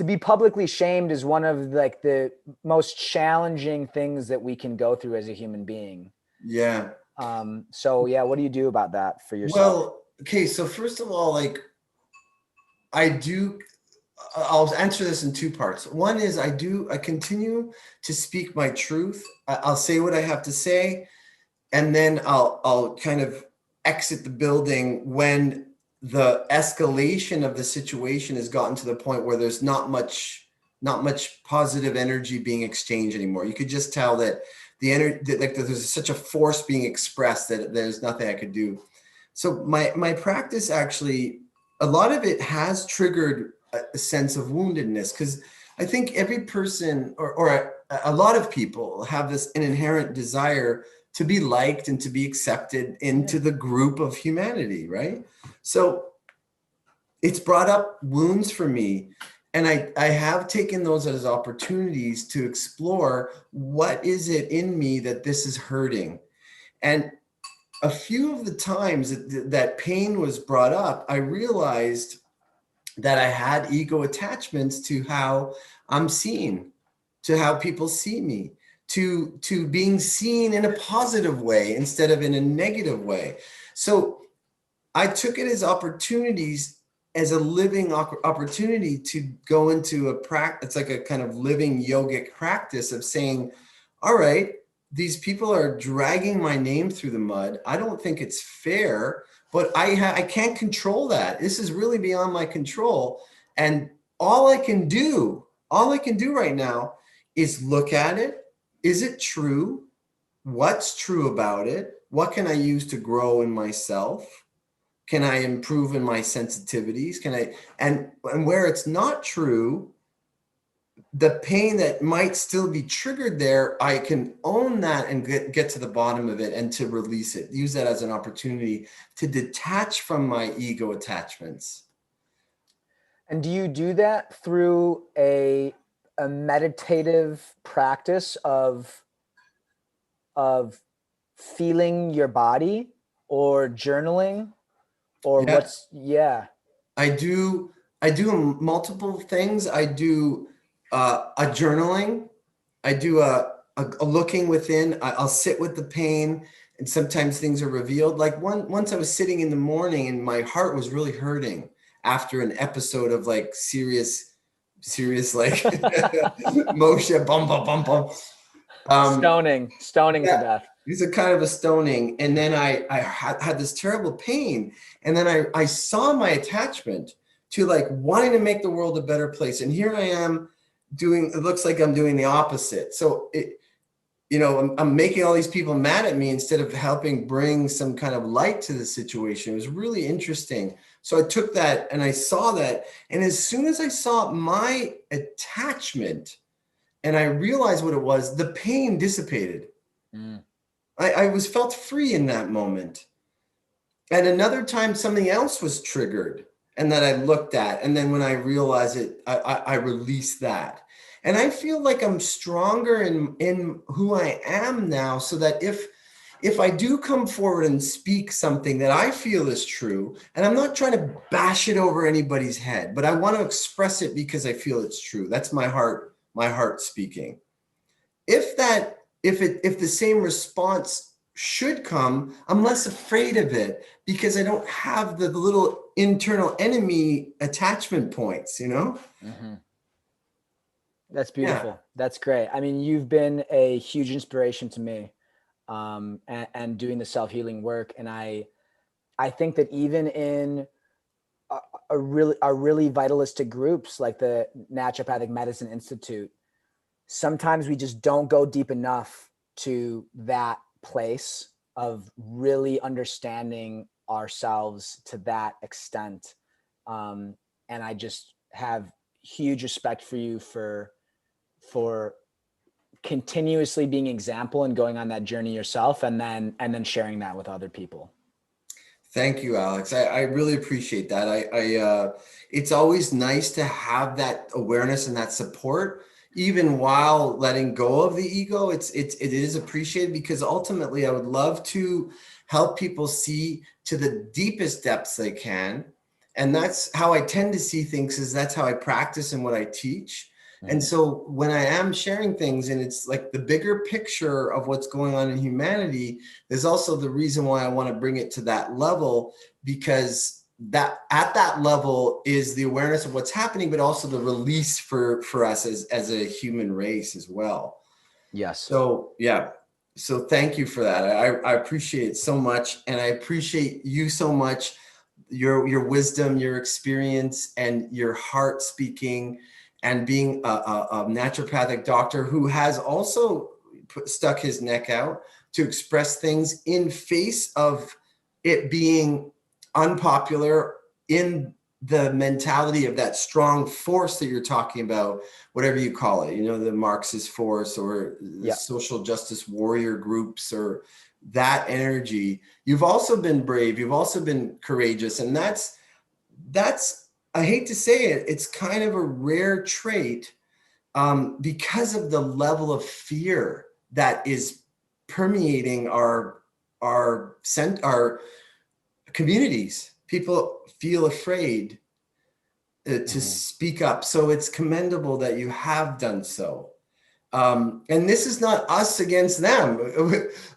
Speaker 3: be publicly shamed is one of like the most challenging things that we can go through as a human being.
Speaker 1: Yeah.
Speaker 3: So yeah, what do you do about that for yourself?
Speaker 1: Well, okay. So first of all, like I'll answer this in two parts. One is I continue to speak my truth. I'll say what I have to say, and then I'll kind of exit the building when the escalation of the situation has gotten to the point where there's not much not much positive energy being exchanged anymore. You could just tell that the energy, like there's such a force being expressed that there's nothing I could do. So my practice actually, a lot of it has triggered a sense of woundedness, because I think every person or a lot of people have this an inherent desire to be liked and to be accepted into the group of humanity, right? So it's brought up wounds for me. And I have taken those as opportunities to explore what is it in me that this is hurting. And a few of the times that pain was brought up, I realized that I had ego attachments to how I'm seen, to how people see me, to being seen in a positive way instead of in a negative way. So I took it as opportunities, as a living opportunity to go into a practice. It's like a kind of living yogic practice of saying, all right, these people are dragging my name through the mud. I don't think it's fair, but I can't control that. This is really beyond my control. And all I can do right now is look at it. Is it true? What's true about it? What can I use to grow in myself? Can I improve in my sensitivities? Can I, and where it's not true, the pain that might still be triggered there, I can own that and get to the bottom of it and to release it. Use that as an opportunity to detach from my ego attachments.
Speaker 3: And do you do that through a meditative practice of feeling your body, or journaling, or
Speaker 1: I do multiple things. I do a journaling. I do a looking within. I'll sit with the pain, and sometimes things are revealed. Like once I was sitting in the morning and my heart was really hurting after an episode of like serious like Moshe bum bum bum bum.
Speaker 3: Stoning to death.
Speaker 1: These are kind of a stoning. And then I had this terrible pain. And then I saw my attachment to like wanting to make the world a better place. And here I am it looks like I'm doing the opposite. So I'm making all these people mad at me instead of helping bring some kind of light to the situation. It was really interesting. So I took that and I saw that. And as soon as I saw my attachment and I realized what it was, the pain dissipated. I was felt free in that moment. And another time something else was triggered and that I looked at. And then when I realized it, I released that. And I feel like I'm stronger in who I am now, so that if I do come forward and speak something that I feel is true, and I'm not trying to bash it over anybody's head, but I want to express it because I feel it's true. That's my heart speaking. If the same response should come, I'm less afraid of it because I don't have the little internal enemy attachment points,
Speaker 3: Mm-hmm. That's beautiful. Yeah. That's great. I mean, you've been a huge inspiration to me, and doing the self-healing work. And I think that even in our really vitalistic groups like the Naturopathic Medicine Institute, sometimes we just don't go deep enough to that place of really understanding ourselves to that extent. And I just have huge respect for you for continuously being an example and going on that journey yourself, and then sharing that with other people.
Speaker 1: Thank you, Alex. I really appreciate that. It's always nice to have that awareness and that support, even while letting go of the ego. It is appreciated, because ultimately I would love to help people see to the deepest depths they can. And that's how I tend to see things, is that's how I practice and what I teach. Mm-hmm. And so when I am sharing things and it's like the bigger picture of what's going on in humanity, there's also the reason why I want to bring it to that level, because that at that level is the awareness of what's happening, but also the release for us as a human race as well.
Speaker 3: Yes.
Speaker 1: So, yeah. So thank you for that. I appreciate it so much. And I appreciate you so much, your wisdom, your experience, and your heart speaking. and being a naturopathic doctor who has also stuck his neck out to express things in face of it being unpopular, in the mentality of that strong force that you're talking about, whatever you call it, the Marxist force or the social justice warrior groups, or that energy. You've also been brave. You've also been courageous. And that's, I hate to say it, it's kind of a rare trait, because of the level of fear that is permeating our communities. People feel afraid to speak up. So it's commendable that you have done so. And this is not us against them.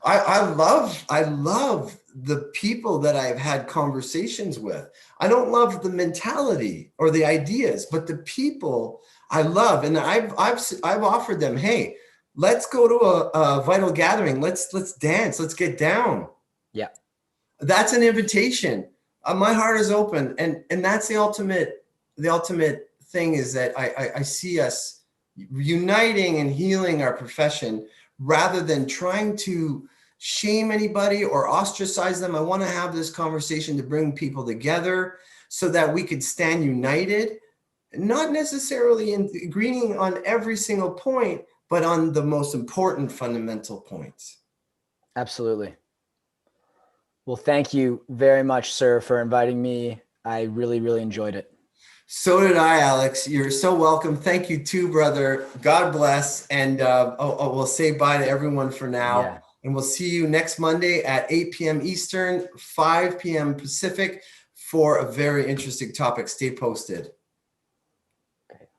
Speaker 1: I love the people that I've had conversations with. I don't love the mentality or the ideas, but the people I love. And I've offered them, hey, let's go to a vital gathering. Let's dance. Let's get down.
Speaker 3: Yeah.
Speaker 1: That's an invitation. My heart is open. And that's the ultimate thing, is that I see us uniting and healing our profession rather than trying to shame anybody or ostracize them. I want to have this conversation to bring people together so that we could stand united, not necessarily in agreeing on every single point, but on the most important fundamental points.
Speaker 3: Absolutely. Well, thank you very much, sir, for inviting me. I really, really enjoyed it.
Speaker 1: So did I, Alex. You're so welcome. Thank you too, brother. God bless. And we'll say bye to everyone for now.
Speaker 3: Yeah.
Speaker 1: And we'll see you next Monday at 8 p.m. Eastern, 5 p.m. Pacific for a very interesting topic. Stay posted.